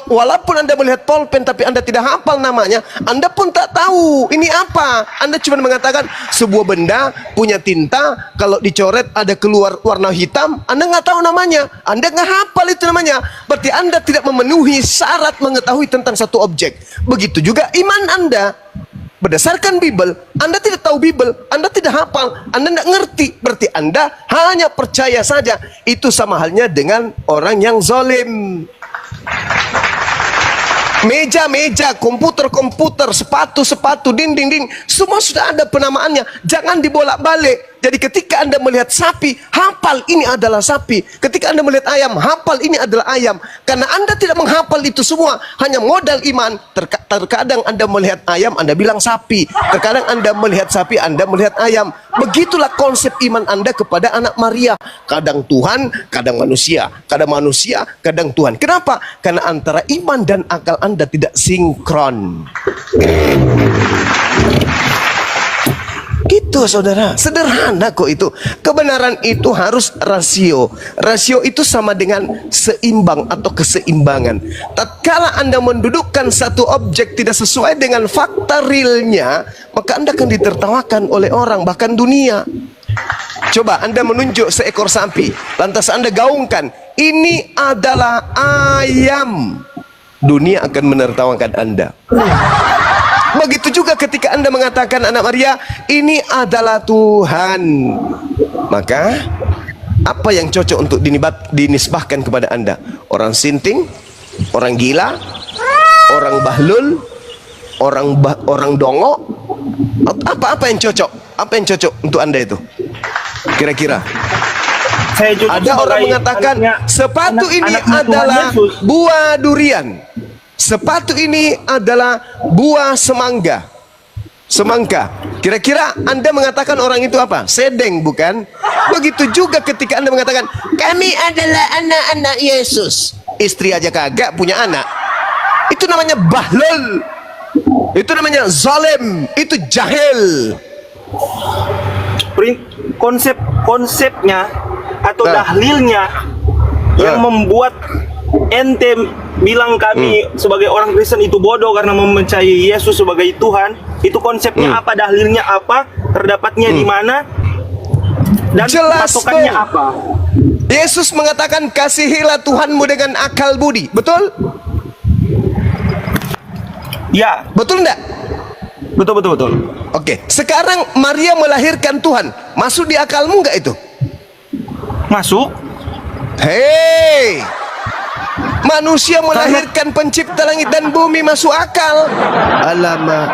S4: walaupun Anda melihat pulpen tapi Anda tidak hafal namanya, Anda pun tak tahu ini apa. Anda cuma mengatakan sebuah benda punya tinta, kalau dicoret ada keluar warna hitam, Anda nggak tahu namanya, Anda nggak hafal itu namanya. Berarti Anda tidak memenuhi syarat mengetahui tentang satu objek. Begitu juga iman Anda. Berdasarkan Bible, Anda tidak tahu Bible, Anda tidak hafal, Anda tidak ngerti. Berarti Anda hanya percaya saja. Itu sama halnya dengan orang yang zalim. Meja-meja, komputer-komputer, sepatu-sepatu, dinding-dinding, semua sudah ada penamaannya. Jangan dibolak-balik. Jadi ketika Anda melihat sapi, hafal ini adalah sapi. Ketika Anda melihat ayam, hafal ini adalah ayam. Karena Anda tidak menghafal itu semua, hanya modal iman. Terkadang Anda melihat ayam, Anda bilang sapi. Terkadang Anda melihat sapi, Anda melihat ayam. Begitulah konsep iman Anda kepada anak Maria. Kadang Tuhan, kadang manusia. Kadang manusia, kadang Tuhan. Kenapa? Karena antara iman dan akal Anda tidak sinkron. Gitu, saudara. Sederhana kok itu. Kebenaran itu harus rasio. Rasio itu sama dengan seimbang atau keseimbangan. Tatkala Anda mendudukkan satu objek tidak sesuai dengan fakta realnya, maka Anda akan ditertawakan oleh orang, bahkan dunia. Coba Anda menunjuk seekor sapi, lantas Anda gaungkan, ini adalah ayam. Dunia akan menertawakan Anda. Begitu juga ketika Anda mengatakan anak Maria, ini adalah Tuhan. Maka apa yang cocok untuk dinisbahkan kepada Anda? Orang sinting, orang gila, orang bahlul, orang dongo. Apa yang cocok? Apa yang cocok untuk Anda itu? Kira-kira. Ada orang mengatakan sepatu ini adalah buah durian. Sepatu ini adalah buah semangka. Kira-kira Anda mengatakan orang itu apa? Sedeng, bukan? Begitu juga ketika Anda mengatakan kami adalah anak-anak Yesus. Istri aja kagak punya anak. Itu namanya bahlul. Itu namanya zalim. Itu jahil.
S1: Konsepnya atau dahlilnya yang membuat ente bilang kami sebagai orang Kristen itu bodoh karena mempercayai Yesus sebagai Tuhan. Itu konsepnya apa, dahlilnya apa, terdapatnya di mana, dan patokannya apa.
S4: Yesus mengatakan kasihilah Tuhanmu dengan akal budi. Betul?
S1: Ya.
S4: Betul enggak?
S1: Betul.
S4: Oke. Sekarang Maria melahirkan Tuhan. Masuk di akalmu enggak itu?
S1: Masuk.
S4: Hei, manusia melahirkan pencipta langit dan bumi, masuk akal? Alamak,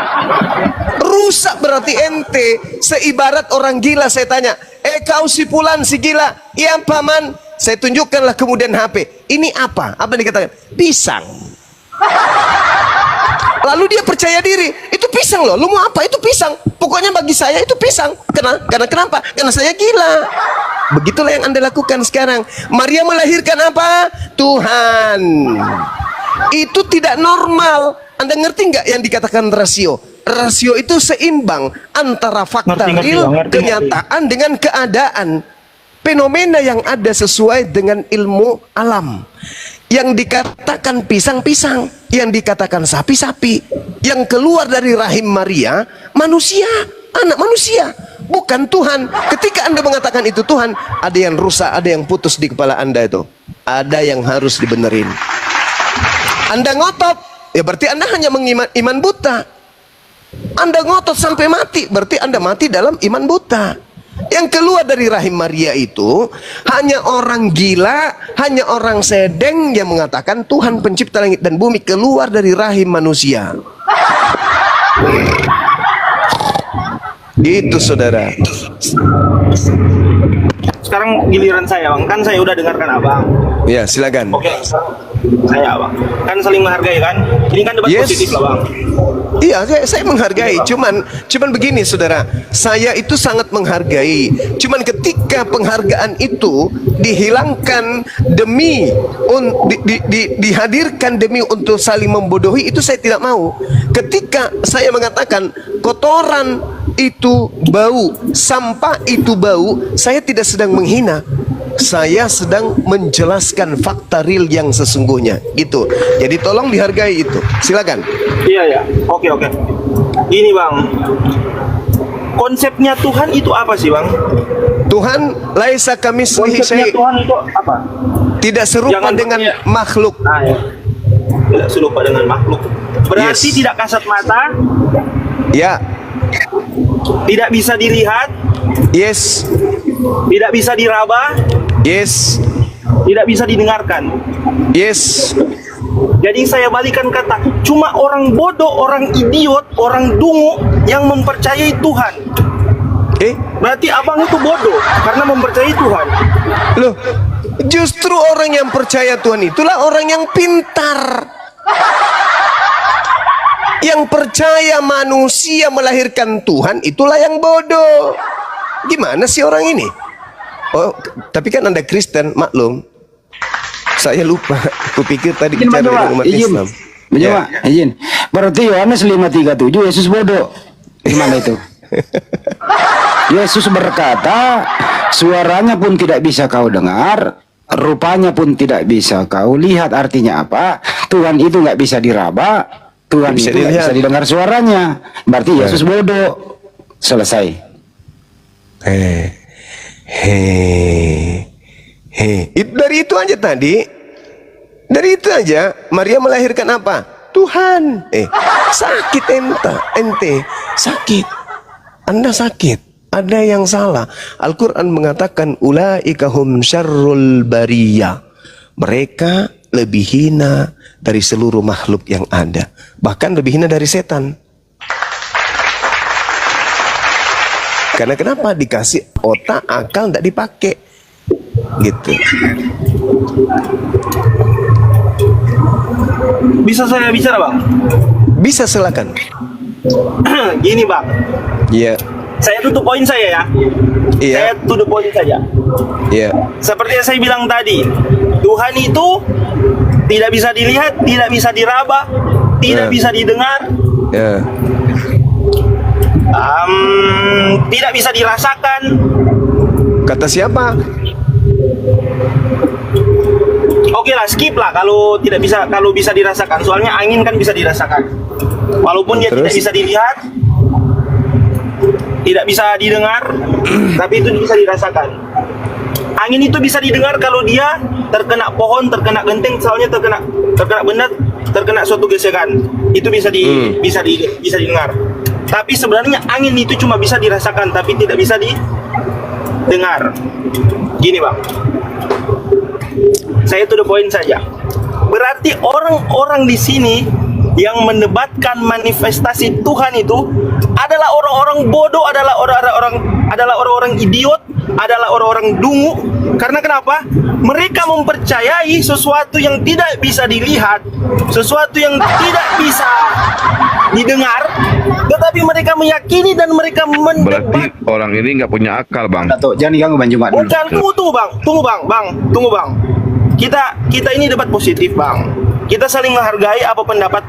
S4: rusak berarti ente. Seibarat orang gila. Saya tanya, kau si Fulan si gila, iya paman. Saya tunjukkanlah kemudian HP. Ini apa? Apa dikatakan? Pisang. Lalu dia percaya diri, itu pisang loh. Lu mau apa? Itu pisang. Pokoknya bagi saya itu pisang. Karena kenapa? Karena saya gila. Begitulah yang Anda lakukan sekarang. Maria melahirkan apa? Tuhan. Itu tidak normal. Anda ngerti nggak yang dikatakan rasio? Rasio itu seimbang antara fakta real, kenyataan dengan keadaan. Fenomena yang ada sesuai dengan ilmu alam. yang dikatakan pisang-pisang, yang dikatakan sapi-sapi, yang keluar dari rahim Maria, manusia, anak manusia, bukan Tuhan. Ketika Anda mengatakan itu Tuhan, ada yang rusak, ada yang putus di kepala Anda itu. Ada yang harus dibenerin. Anda ngotot, ya berarti Anda hanya iman buta. Anda ngotot sampai mati, berarti Anda mati dalam iman buta. Yang keluar dari rahim Maria itu hanya orang gila, hanya orang sedeng yang mengatakan Tuhan pencipta langit dan bumi keluar dari rahim manusia. Gitu saudara.
S1: Sekarang giliran saya bang, kan saya udah dengarkan abang.
S4: Ya silakan.
S1: Oke, saya abang, kan saling menghargai kan? Ini kan debat positif lah bang.
S4: Iya, saya menghargai. Cuman begini saudara, saya itu sangat menghargai. Cuman ketika penghargaan itu dihilangkan demi dihadirkan demi untuk saling membodohi, itu saya tidak mau. Ketika saya mengatakan kotoran itu bau, sampah itu bau, saya tidak sedang menghina. Saya sedang menjelaskan fakta real yang sesungguhnya gitu. Jadi tolong dihargai itu. Silakan.
S1: Iya ya. Oke. Ini bang, konsepnya Tuhan itu apa sih bang?
S4: Tuhan laisa kamitslihi syai'.
S1: Tuhan itu apa?
S4: Tidak serupa dengan makhluk.
S1: Nah, ya. Tidak serupa dengan makhluk. Berarti tidak kasat mata.
S4: Ya.
S1: Tidak bisa dilihat.
S4: Yes.
S1: Tidak bisa diraba.
S4: Yes.
S1: Tidak bisa didengarkan.
S4: Yes.
S1: Jadi saya balikan kata, cuma orang bodoh, orang idiot, orang dungu yang mempercayai Tuhan. Berarti abang itu bodoh karena mempercayai Tuhan.
S4: Loh, justru orang yang percaya Tuhan itulah orang yang pintar. Yang percaya manusia melahirkan Tuhan itulah yang bodoh. Gimana sih orang ini? Oh, tapi kan Anda Kristen, maklum. Saya lupa. Kupikir tadi bicara dengan umat Islam.
S7: Izin. Berarti Yohanes 5:37 Yesus bodoh. Gimana itu? Yesus berkata, suaranya pun tidak bisa kau dengar, rupanya pun tidak bisa kau lihat. Artinya apa? Tuhan itu nggak bisa diraba, Tuhan itu nggak bisa didengar suaranya. Berarti Yesus bodoh. Selesai.
S4: Dari itu aja tadi. Dari itu aja Maria melahirkan apa? Tuhan. Sakit ente sakit. Anda sakit. Ada yang salah. Al-Quran mengatakan ulaika hum syarrul bariyah. Mereka lebih hina dari seluruh makhluk yang ada. Bahkan lebih hina dari setan. Karena kenapa? Dikasih otak, akal, tidak dipakai. Gitu.
S1: Bisa saya bicara bang?
S4: Bisa, silakan.
S1: Gini bang.
S4: Iya.
S1: Saya tutup poin saya ya.
S4: Iya.
S1: Saya tutup poin saja.
S4: Iya.
S1: Seperti yang saya bilang tadi, Tuhan itu tidak bisa dilihat, tidak bisa diraba, tidak bisa didengar, tidak bisa dirasakan.
S4: Kata siapa?
S1: Oke lah, skip lah kalau tidak bisa, kalau bisa dirasakan. Soalnya angin kan bisa dirasakan. Walaupun dia tidak bisa dilihat, tidak bisa didengar, tapi itu bisa dirasakan. Angin itu bisa didengar kalau dia terkena pohon, terkena genteng, soalnya terkena benda, terkena suatu gesekan. Itu bisa bisa didengar. Tapi sebenarnya angin itu cuma bisa dirasakan, tapi tidak bisa didengar. Gini bang, saya to the point saja. Berarti orang-orang di sini yang mendebatkan manifestasi Tuhan itu adalah orang-orang bodoh, adalah orang-orang idiot, adalah orang-orang dungu. Karena kenapa? Mereka mempercayai sesuatu yang tidak bisa dilihat, sesuatu yang tidak bisa didengar, tetapi mereka meyakini dan mereka mendebat.
S2: Berarti orang ini nggak punya akal, Bang.
S7: Jangan diganggu Bang Jumat.
S1: Bukan, tunggu bang. Kita ini debat positif bang. Kita saling menghargai apa pendapat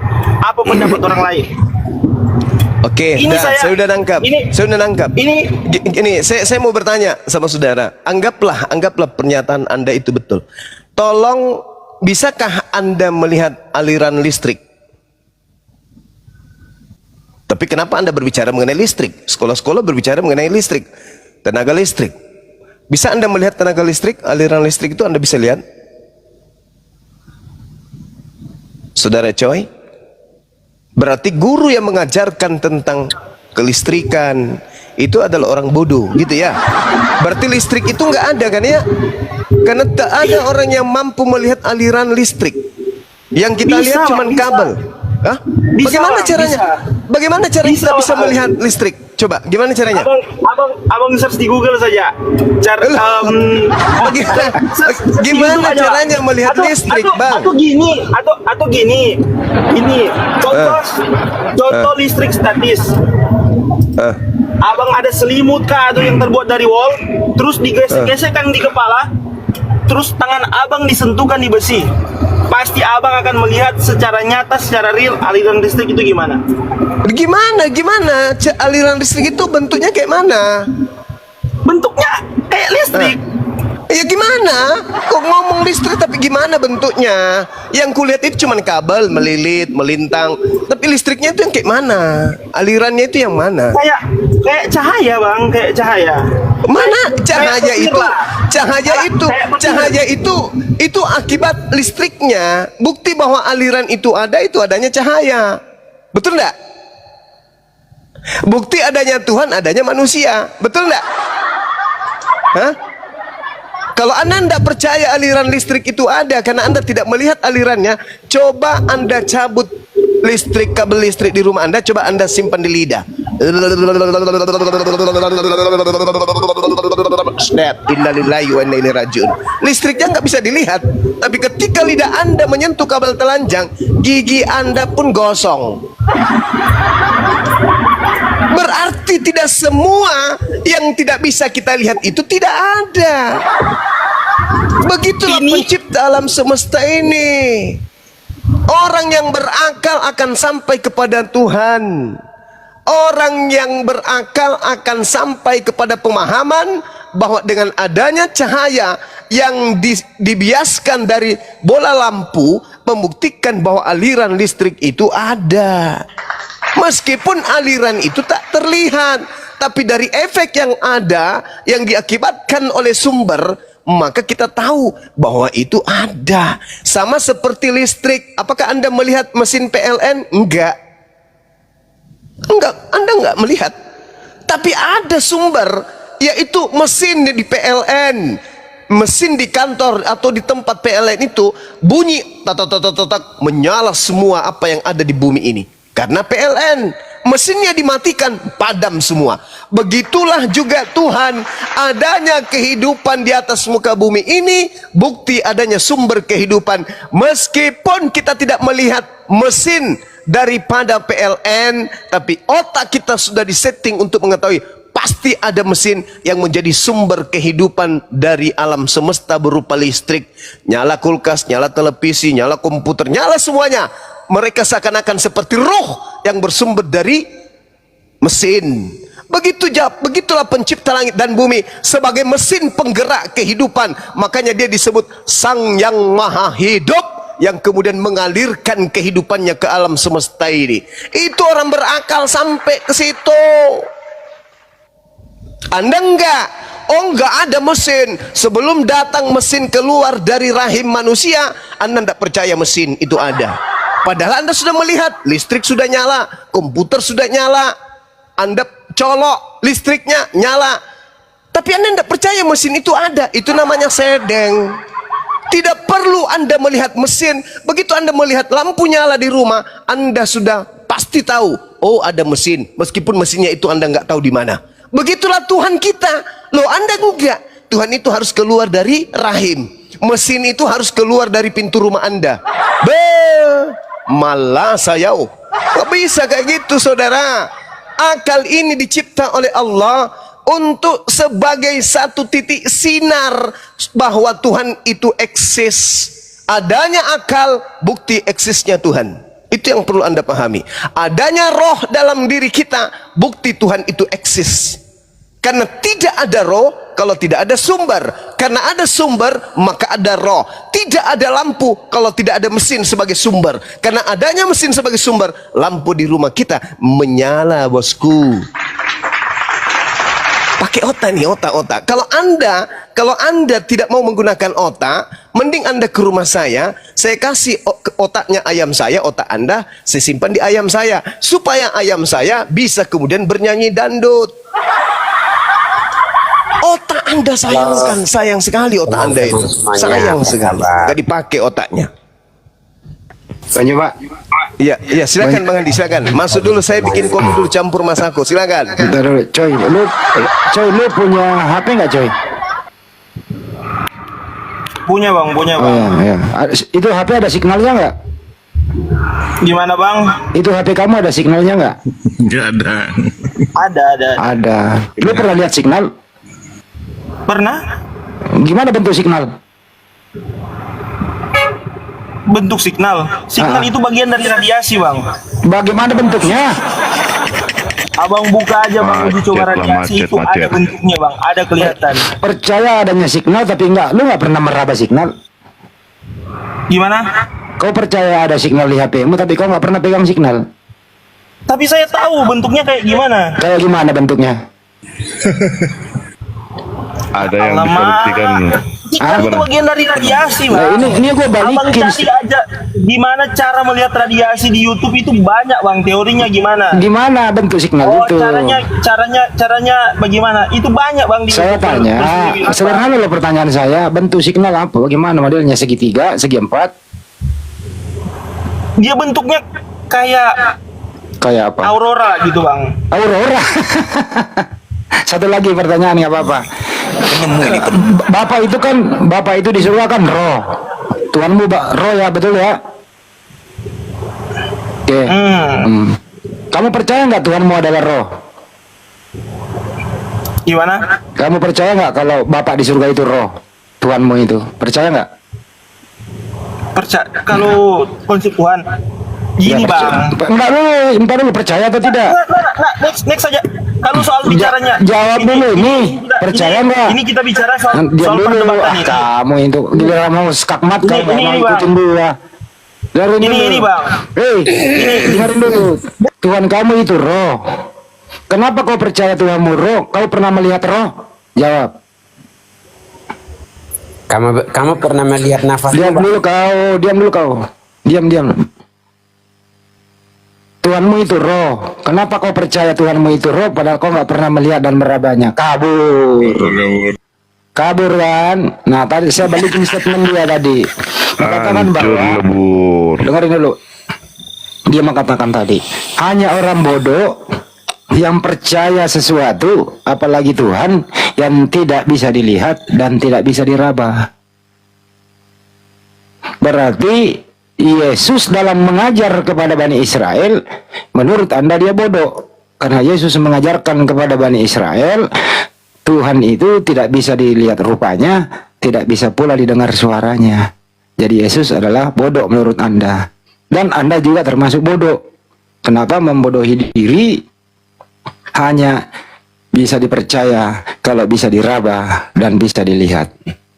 S1: orang lain.
S4: Oke, saya sudah nangkap. Ini saya mau bertanya sama saudara. Anggaplah pernyataan Anda itu betul. Tolong bisakah Anda melihat aliran listrik? Tapi kenapa Anda berbicara mengenai listrik? Sekolah-sekolah berbicara mengenai listrik, tenaga listrik. Bisa Anda melihat tenaga listrik, aliran listrik itu Anda bisa lihat? Saudara Coy, berarti guru yang mengajarkan tentang kelistrikan itu adalah orang bodoh, gitu ya. Berarti listrik itu nggak ada kan ya? Karena tak ada orang yang mampu melihat aliran listrik. Yang kita lihat cuma kabel. Hah? Bagaimana caranya? Bagaimana caranya kita bisa melihat listrik? Coba, gimana caranya?
S1: Abang search di Google saja.
S4: Gimana caranya melihat listrik, Bang?
S1: Atau gini. Contoh listrik statis. Abang ada selimut kah atau yang terbuat dari wol, terus digesek-gesekkan di kepala, terus tangan abang disentuhkan di besi. Pasti abang akan melihat secara nyata, secara real aliran listrik itu gimana.
S4: Gimana? Aliran listrik itu bentuknya kayak mana?
S1: Bentuknya kayak listrik.
S4: Ya gimana? Kok ngomong listrik tapi gimana bentuknya? Yang kulihat itu cuma kabel melilit, melintang. Tapi listriknya itu yang kayak mana? Alirannya itu yang mana?
S1: Kayak cahaya, Bang, kayak cahaya.
S4: Mana cahaya itu? Cahaya itu akibat listriknya. Bukti bahwa aliran itu adanya cahaya. Betul enggak? Bukti adanya Tuhan, adanya manusia. Betul enggak? Hah? Kalau Anda tidak percaya aliran listrik itu ada karena Anda tidak melihat alirannya, coba Anda cabut kabel listrik di rumah Anda, coba Anda simpan di lidah. Innalillahi wa inna ilaihi rajiun. Listriknya nggak bisa dilihat, tapi ketika lidah Anda menyentuh kabel telanjang, gigi Anda pun gosong. Berarti tidak semua yang tidak bisa kita lihat itu tidak ada. Begitulah pencipta alam semesta ini. Orang yang berakal akan sampai kepada Tuhan. Orang yang berakal akan sampai kepada pemahaman bahwa dengan adanya cahaya yang dibiaskan dari bola lampu membuktikan bahwa aliran listrik itu ada. Meskipun aliran itu tak terlihat, tapi dari efek yang ada yang diakibatkan oleh sumber, maka kita tahu bahwa itu ada. Sama seperti listrik. Apakah Anda melihat mesin PLN? Enggak, Anda enggak melihat. Tapi ada sumber, yaitu mesin di PLN. Mesin di kantor atau di tempat PLN itu bunyi tak menyala semua apa yang ada di bumi ini. Karena PLN, mesinnya dimatikan, padam semua. Begitulah juga Tuhan, adanya kehidupan di atas muka bumi ini, bukti adanya sumber kehidupan. Meskipun kita tidak melihat mesin daripada PLN, tapi otak kita sudah disetting untuk mengetahui pasti ada mesin yang menjadi sumber kehidupan dari alam semesta berupa listrik. Nyala kulkas, nyala televisi, nyala komputer, nyala semuanya. Mereka seakan-akan seperti roh yang bersumber dari mesin. Begitulah pencipta langit dan bumi sebagai mesin penggerak kehidupan. Makanya dia disebut Sang Yang Maha Hidup, yang kemudian mengalirkan kehidupannya ke alam semesta ini. Itu orang berakal sampai ke situ. Anda enggak. Oh, enggak ada mesin. Sebelum datang mesin keluar dari rahim manusia, Anda enggak percaya mesin itu ada. Padahal Anda sudah melihat listrik sudah nyala, komputer sudah nyala, Anda colok listriknya nyala, tapi Anda tidak percaya mesin itu ada. Itu namanya sedeng. Tidak perlu Anda melihat mesin. Begitu Anda melihat lampu nyala di rumah, Anda sudah pasti tahu, oh ada mesin, meskipun mesinnya itu Anda nggak tahu di mana. Begitulah Tuhan kita. Loh, Anda enggak. Tuhan itu harus keluar dari rahim. Mesin itu harus keluar dari pintu rumah Anda. Malah saya, kok bisa kayak gitu, saudara? Akal ini dicipta oleh Allah untuk sebagai satu titik sinar bahwa Tuhan itu eksis. Adanya akal, bukti eksisnya Tuhan. Itu yang perlu Anda pahami. Adanya roh dalam diri kita, bukti Tuhan itu eksis. Karena tidak ada roh kalau tidak ada sumber. Karena ada sumber, maka ada roh. Tidak ada lampu kalau tidak ada mesin sebagai sumber. Karena adanya mesin sebagai sumber, lampu di rumah kita menyala, bosku. Pakai otak nih, otak. Kalau anda tidak mau menggunakan otak, mending Anda ke rumah saya kasih otaknya ayam saya, otak Anda saya simpan di ayam saya, supaya ayam saya bisa kemudian bernyanyi dangdut. Otak Anda sayang sekali otak Anda itu, sayang sekali, nggak dipakai otaknya.
S7: Tanya Pak.
S4: Iya, silakan Bang Andi, silakan. Masuk dulu, saya bikin kopi dulu campur masako, silakan.
S7: Bentar dulu, coy. Lu punya HP nggak, coy?
S1: Punya bang.
S7: Oh, iya. Itu HP ada signalnya nggak?
S1: Gimana bang?
S7: Itu HP kamu ada signalnya nggak?
S8: Nggak ada.
S7: Ada. Lu pernah lihat signal?
S1: Pernah?
S7: Gimana bentuk signal?
S1: Bentuk signal itu bagian dari radiasi bang.
S7: Bagaimana bentuknya?
S1: Abang buka aja bang, uji coba radiasi itu ada bentuknya bang, ada kelihatan.
S7: Percaya adanya signal tapi lu nggak pernah meraba signal.
S1: Gimana?
S7: Kau percaya ada signal di HP-mu tapi kau nggak pernah pegang signal.
S1: Tapi saya tahu bentuknya kayak gimana.
S7: Kayak gimana bentuknya?
S2: Ada yang bisa buktikan.
S1: Itu bagian dari radiasi bang.
S7: Nah, ini gue balikin.
S1: Abang cari aja gimana cara melihat radiasi di YouTube, itu banyak bang, teorinya gimana.
S7: Gimana bentuk signal itu?
S1: Caranya bagaimana? Itu banyak bang di
S7: Saya
S1: YouTube.
S7: tanya, sederhana loh pertanyaan saya, bentuk signal apa? Bagaimana modelnya, segitiga, segi empat?
S1: Dia bentuknya kayak
S7: apa?
S1: aurora gitu bang.
S7: Aurora. Satu lagi pertanyaan, nggak apa-apa. Bapak itu di surga kan roh. Tuhanmu roh ya, betul ya? Oke. Kamu percaya nggak Tuhanmu adalah roh?
S1: Gimana?
S7: Kamu percaya nggak kalau Bapak di surga itu roh? Tuhanmu itu percaya nggak?
S1: Percaya kalau konsep Tuhan. Gini bang.
S7: Entar dulu percaya atau tidak?
S1: Next saja. Kalau soal bicaranya,
S7: jawab dulu nih. Percaya nggak?
S1: Ini kita bicara soal
S7: Ah,
S1: perdebatan ini.
S7: kamu itu gila mau skakmat kan? Mau ikutin dulu ya.
S1: Ini bang.
S7: Dengerin dulu. Tuhan kamu itu roh. Kenapa kau percaya Tuhanmu roh? Kau pernah melihat roh? Jawab.
S12: Kamu pernah melihat nafas?
S7: Diam dulu kau. Diam. Tuhanmu itu roh. Kenapa kau percaya Tuhanmu itu roh padahal kau nggak pernah melihat dan merabanya? Kabur kan? Nah, tadi saya balikin statement dia tadi. Mengatakan bahwa dengerin dulu. Dia mengatakan tadi, hanya orang bodoh yang percaya sesuatu, apalagi Tuhan, yang tidak bisa dilihat dan tidak bisa diraba. Berarti Yesus dalam mengajar kepada Bani Israel, menurut Anda dia bodoh. Karena Yesus mengajarkan kepada Bani Israel, Tuhan itu tidak bisa dilihat rupanya, tidak bisa pula didengar suaranya. Jadi Yesus adalah bodoh menurut Anda. Dan Anda juga termasuk bodoh. Kenapa membodohi diri? Hanya bisa dipercaya kalau bisa diraba dan bisa dilihat.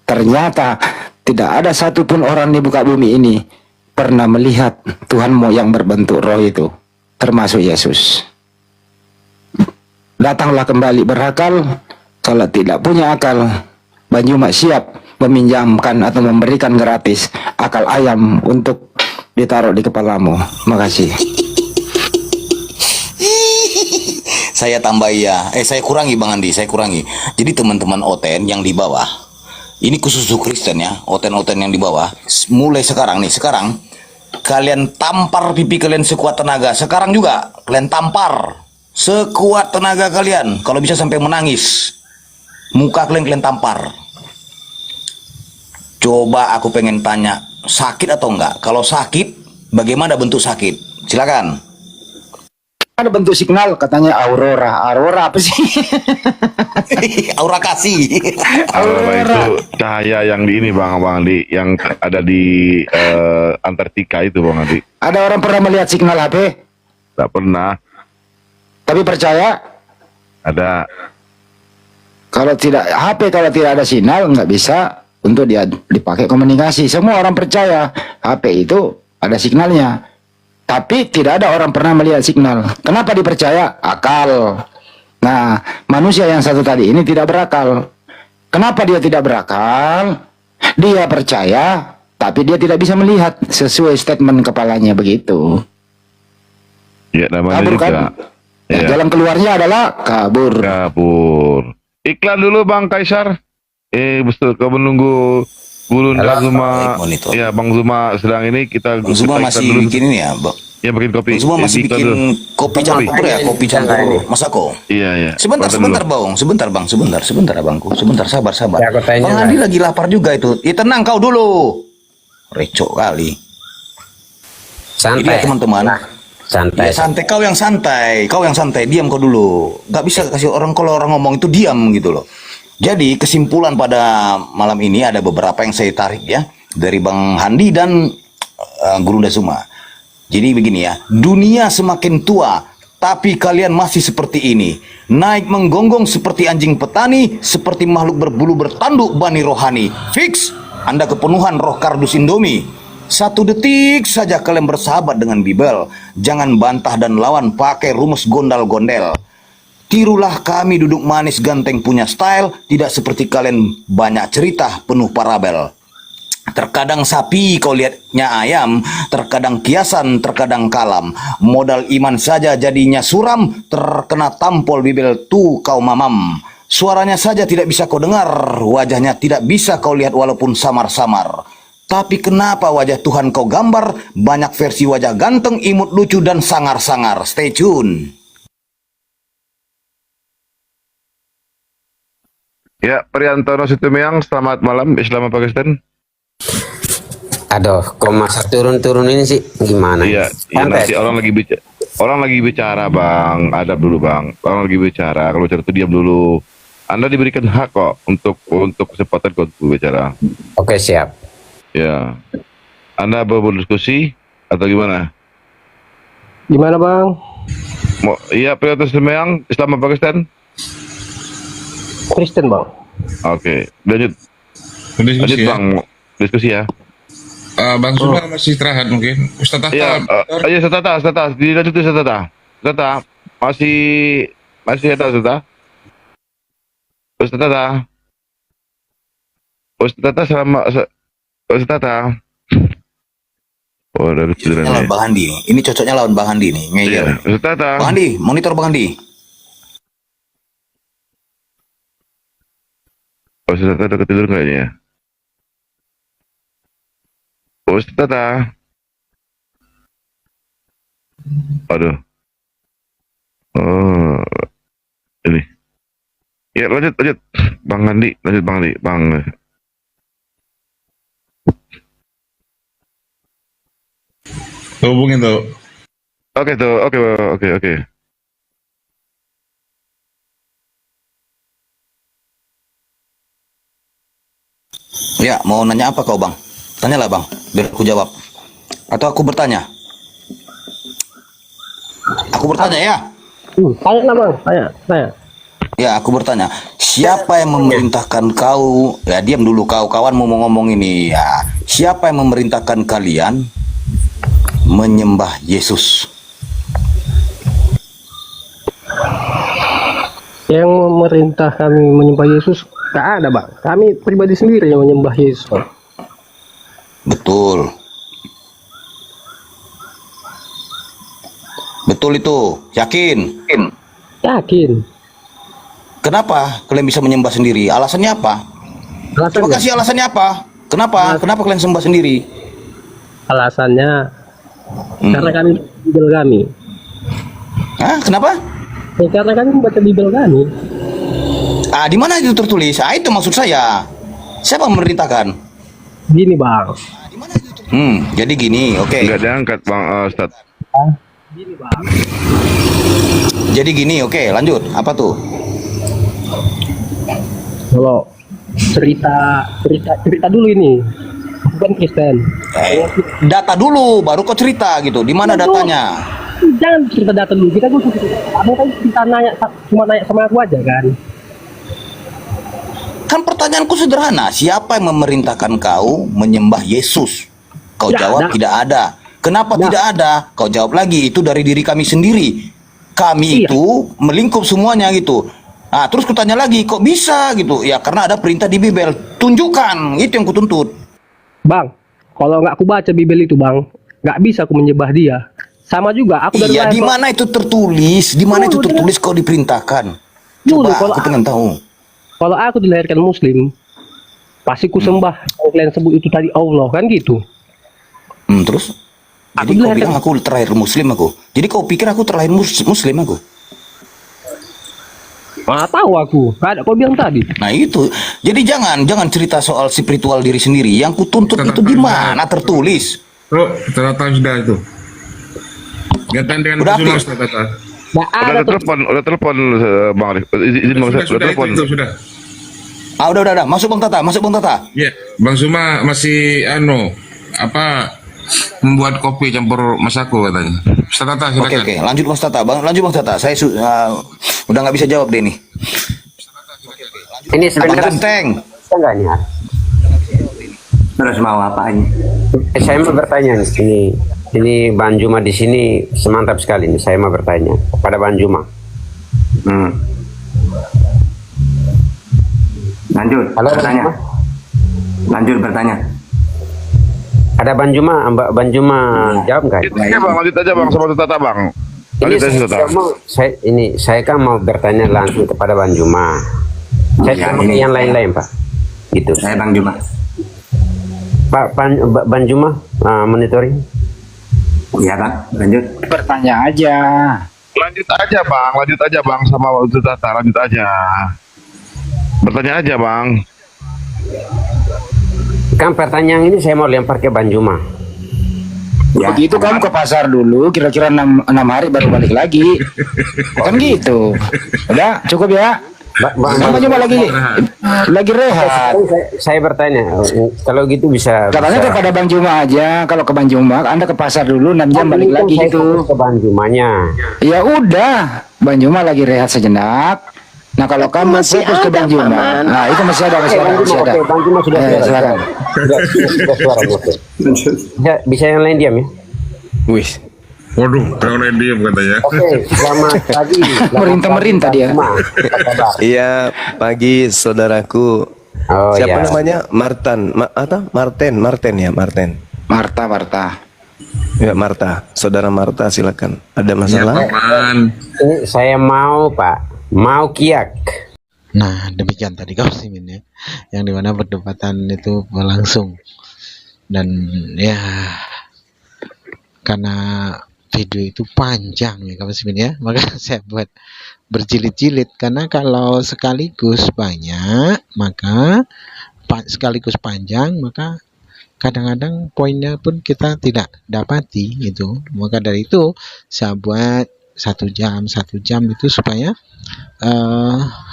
S7: Ternyata tidak ada satupun orang di muka bumi ini pernah melihat Tuhanmu yang berbentuk roh itu, termasuk Yesus. Datanglah kembali berakal. Kalau tidak punya akal, Banjuma siap meminjamkan atau memberikan gratis akal ayam untuk ditaruh di kepalamu. Makasih.
S8: Saya tambah ya, saya kurangi Bang Andi, saya kurangi. Jadi teman-teman OTN yang di bawah, ini khusus Kristen ya, OTN yang di bawah, mulai sekarang kalian tampar pipi kalian sekuat tenaga. Sekarang juga kalian tampar sekuat tenaga kalian. Kalau bisa sampai menangis, muka kalian tampar. Coba aku pengen tanya, sakit atau enggak? Kalau sakit, bagaimana bentuk sakit? Silakan.
S7: Ada bentuk signal, katanya aurora. Aurora apa sih?
S8: Aura kasih.
S2: Aurora itu cahaya yang di ini Bang Andi, yang ada di Antartika itu Bang Andi.
S7: Ada orang pernah melihat signal HP?
S2: Tak pernah.
S7: Tapi percaya?
S2: Ada.
S7: Kalau tidak HP kalau tidak ada sinyal nggak bisa untuk dia dipakai komunikasi. Semua orang percaya HP itu ada sinyalnya. Tapi tidak ada orang pernah melihat signal. Kenapa dipercaya? Akal. Nah, manusia yang satu tadi ini tidak berakal. Kenapa dia tidak berakal? Dia percaya, tapi dia tidak bisa melihat sesuai statement kepalanya begitu.
S2: Ya, namanya
S7: Kabur
S2: juga.
S7: kan? Ya, jalan keluarnya adalah kabur.
S2: Kabur. Iklan dulu Bang Kaisar. Betul, kau menunggu Bulunda Zuma. Ya, Bang Zuma sedang ini kita.
S8: Bang Zuma masih bikin ini ya, Bang.
S2: Ya, bikin kopi.
S8: Bang Zuma masih bikin kopi campur ya, kopi campur Masako.
S2: Iya, iya.
S8: Sebentar, Bang. Sebentar, Abangku. Sebentar, sabar.
S12: Ya, aku tanya
S8: Bang
S12: lah.
S8: Andi lagi lapar juga itu. Ya, tenang kau dulu. Recok kali. Jadi
S12: Santai.
S8: ya, teman-teman.
S12: Santai.
S8: Ya, santai. Kau yang santai. Diam kau dulu. Gak bisa kasih orang, kalau orang ngomong itu diam gitu loh. Jadi kesimpulan pada malam ini ada beberapa yang saya tarik ya dari Bang Handi dan Guru Zuma. Jadi begini ya, dunia semakin tua, tapi kalian masih seperti ini. Naik menggonggong seperti anjing petani, seperti makhluk berbulu bertanduk bani rohani. Fix, Anda kepenuhan roh kardus Indomie. 1 detik saja kalian bersahabat dengan Bible. Jangan bantah dan lawan pakai rumus gondal-gondel. Tirulah kami duduk manis ganteng punya style, tidak seperti kalian banyak cerita penuh parabel. Terkadang sapi kau lihatnya ayam, terkadang kiasan, terkadang kalam. Modal iman saja jadinya suram, terkena tampol bibel tu kau mamam. Suaranya saja tidak bisa kau dengar, wajahnya tidak bisa kau lihat walaupun samar-samar. Tapi kenapa wajah Tuhan kau gambar, banyak versi wajah ganteng, imut, lucu, dan sangar-sangar. Stay tune.
S2: Ya, Priantono Situmeang, selamat malam Islam Pakistan.
S12: Aduh, kok masa turun-turun ini sih gimana?
S2: Iya, ya, nanti orang lagi bicara Bang, adab dulu Bang. Orang lagi bicara, kalau bicara itu diam dulu. Anda diberikan hak kok untuk kesempatan kok untuk bicara.
S12: Oke, siap.
S2: Ya, Anda berdiskusi atau gimana?
S13: Gimana Bang?
S2: Iya, Priantono Situmeang, Islam Pakistan.
S13: Kristen Bang.
S2: Oke, lanjut
S14: Diskusi ya.
S2: Bang, diskusi ya.
S14: Bang Zuma masih istirahat mungkin. Ustaz Tata.
S2: Ya, iya Ustaz, dilanjut Ustaz Tata. Masih ada Ustaz Tata. Ustaz Tata sama Ustaz Tata. Oh, udah tiduran
S8: Lawan
S2: ya.
S8: Bang Handi. Ini cocoknya lawan Bang Handi nih. Ngeyel.
S2: Iya, Ustaz Tata.
S8: Bang Handi, monitor Bang Handi.
S2: Oh, Ustaz Tata udah ketidur kayaknya ya. Oh, Ustaz Tata. Aduh. Oh, ini. Ya, lanjut. Bang Andi, lanjut Bang Andi. Bang.
S14: Hubungin tuh.
S2: Oke tuh, oke.
S8: Ya, mau nanya apa kau Bang? Tanyalah Bang, biar aku jawab. Atau aku bertanya? Aku bertanya ya?
S13: Tanya lah Bang, tanya.
S8: Ya, aku bertanya. Siapa yang memerintahkan kau? Ya, diam dulu kau, kawanmu mau ngomong ini. Ya, siapa yang memerintahkan kalian menyembah Yesus?
S13: Yang memerintah kami menyembah Yesus gak ada Bang. Kami pribadi sendiri yang menyembah Yesus Bang.
S8: Betul. Betul itu, yakin?
S13: Yakin.
S8: Kenapa kalian bisa menyembah sendiri? Alasannya apa? Coba kasih alasannya apa? Kenapa kalian sembah sendiri?
S13: Alasannya karena kami Bible kami.
S8: Hah? Kenapa?
S13: Ya, karena kami membaca Bible kami.
S8: Ah, di mana itu tertulis? Ah, itu maksud saya. Siapa yang memerintahkan?
S13: Gini Bang.
S8: Jadi gini, oke.
S2: Enggak diangkat Bang Ustaz.
S13: Gini Bang.
S8: Jadi gini, oke, lanjut. Apa tuh?
S13: Kalau cerita dulu ini, bukan Kristen.
S8: Data dulu, baru kau cerita gitu. Di mana datanya?
S13: Jangan cerita data dulu. Kita gue abang kan cerita cuma nanya sama aku aja kan.
S8: Kan pertanyaanku sederhana, siapa yang memerintahkan kau menyembah Yesus? Kau jawab tidak ada. Kenapa tidak ada? Kau jawab lagi, itu dari diri kami sendiri. Kami itu melingkup semuanya gitu. Nah, terus kutanya lagi, kok bisa gitu? Ya karena ada perintah di Bibel. Tunjukkan, itu yang kutuntut.
S13: Bang, kalau nggak aku baca Bibel itu bang, nggak bisa aku menyembah dia. Sama juga aku dari
S8: Iya, di mana itu tertulis? Di mana itu tertulis kau diperintahkan? Coba aku pengen tahu.
S13: Kalau aku dilahirkan Muslim, pasti ku sembah yang kalian sebut itu tadi Allah, kan gitu.
S8: Terus? Jadi kau bilang aku terlahir Muslim aku. Jadi kau pikir aku terlahir Muslim aku?
S13: Mana tahu aku, gak ada kau bilang tadi.
S8: Nah itu. Jadi jangan cerita soal spiritual diri sendiri. Yang kutuntut itu di mana tertulis?
S14: Oh, ternyata sudah itu. Gantian dengan Rasulullah, Tata.
S2: Udah telepon Bang Arif. Izin Bang, udah telepon.
S14: Sudah.
S8: Udah. Masuk Bang Tata.
S14: Iya, Bang Zuma masih membuat kopi campur masaku katanya. Ustaz Tata, silakan.
S8: Oke, lanjut Bang Tata. Saya udah nggak bisa jawab deh nih.
S12: Ini sebenarnya enggak nih.
S10: Terus mau apa ini?
S12: Saya mau bertanya nih. Ini Bang Juma di sini semantap sekali nih. Saya mau bertanya kepada Bang Juma.
S10: Lanjut.
S12: Halo,
S10: bertanya. Lanjut bertanya.
S12: Ada Bang Juma, Bang Juma jawab nggak?
S2: Iya Bang, lanjut aja Bang sama Tata Bang.
S12: Saya kan mau bertanya langsung kepada Bang Juma. Saya mau yang lain-lain Pak. Gitu.
S10: Saya Bang Juma.
S12: Pak Bang Juma monitoring.
S10: Iya Bang, lanjut.
S7: Bertanya aja.
S2: Lanjut aja Bang sama Ustaz Tata, lanjut aja. Bertanya aja Bang.
S12: Kan pertanyaan ini saya mau lempar ke Bang Juma.
S7: Ya, begitu kamu ke pasar dulu, kira-kira 6 hari baru balik lagi. Kan gitu. Udah, cukup ya. Bang Juma lagi rehat.
S12: Saya bertanya, kalau gitu bisa.
S7: Katanya kepada Bang Juma aja. Kalau ke Bang Juma, Anda ke pasar dulu 6 jam balik lagi gitu.
S12: Ke Bang Jumanya.
S7: Ya udah, Bang Juma lagi rehat sejenak. Nah kalau kamu fokus ke Bang Juma, nah itu masih ada.
S12: Bang Juma sudah
S7: silakan.
S12: Bisa yang lain diam ya.
S7: Wis.
S14: Waduh, kalau lain diam katanya.
S12: Oke, selamat pagi.
S7: Merintah dia.
S4: Iya, pagi saudaraku. Siapa namanya? Martin ya, Martin.
S7: Marta.
S4: Ya, Marta. Saudara Marta, silakan. Ada masalah?
S12: Ini saya mau, Pak. Mau kiak.
S6: Nah, demikian tadi kau Simin ya. Yang dimana perdebatan itu berlangsung. Dan ya, karena video itu panjang ya kawan Simin ya, maka saya buat berjilid-jilid. Karena kalau sekaligus banyak, maka sekaligus panjang, maka kadang-kadang poinnya pun kita tidak dapati gitu. Maka dari itu saya buat 1 jam itu supaya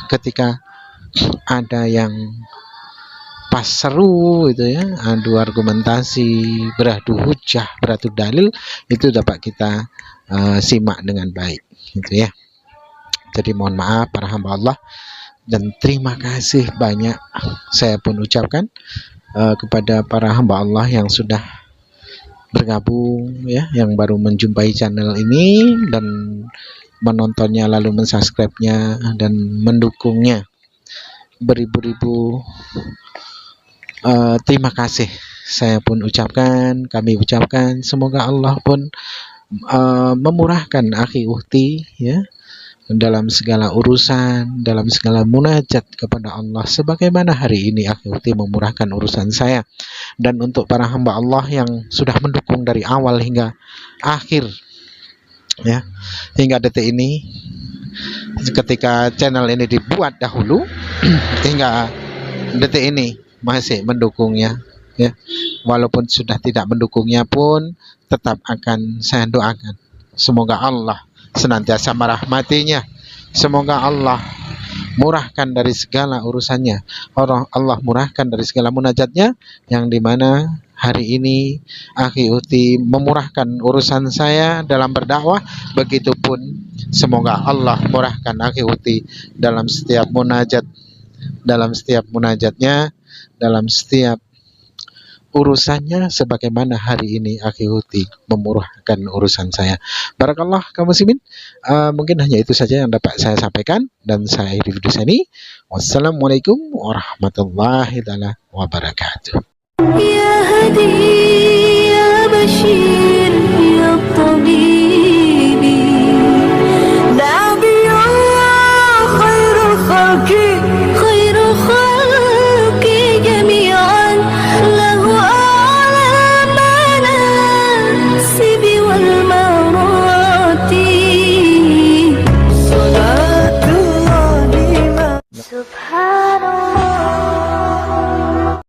S6: ketika ada yang pas seru gitu ya, adu argumentasi, beradu hujah, beradu dalil, itu dapat kita simak dengan baik gitu ya. Jadi mohon maaf para hamba Allah, dan terima kasih banyak saya pun ucapkan kepada para hamba Allah yang sudah bergabung ya, yang baru menjumpai channel ini dan menontonnya lalu mensubscribe-nya dan mendukungnya. Beribu-ribu terima kasih saya pun ucapkan, kami ucapkan. Semoga Allah pun memurahkan akhi uhti ya, dalam segala urusan, dalam segala munajat kepada Allah, sebagaimana hari ini akhi uhti memurahkan urusan saya. Dan untuk para hamba Allah yang sudah mendukung dari awal hingga akhir ya, hingga detik ini, ketika channel ini dibuat dahulu hingga detik ini masih mendukungnya ya, walaupun sudah tidak mendukungnya pun tetap akan saya doakan semoga Allah senantiasa merahmatinya, semoga Allah murahkan dari segala urusannya, Allah murahkan dari segala munajatnya, yang dimana hari ini akhi uhti memurahkan urusan saya dalam berdakwah. Begitupun semoga Allah murahkan akhi uhti dalam setiap munajat dalam setiap munajatnya, dalam setiap urusannya, sebagaimana hari ini Akhi Huti memurahkan urusan saya. Barakallah kaum muslimin. Mungkin hanya itu saja yang dapat saya sampaikan, dan saya akhiri video ini. Wassalamualaikum warahmatullahi wabarakatuh.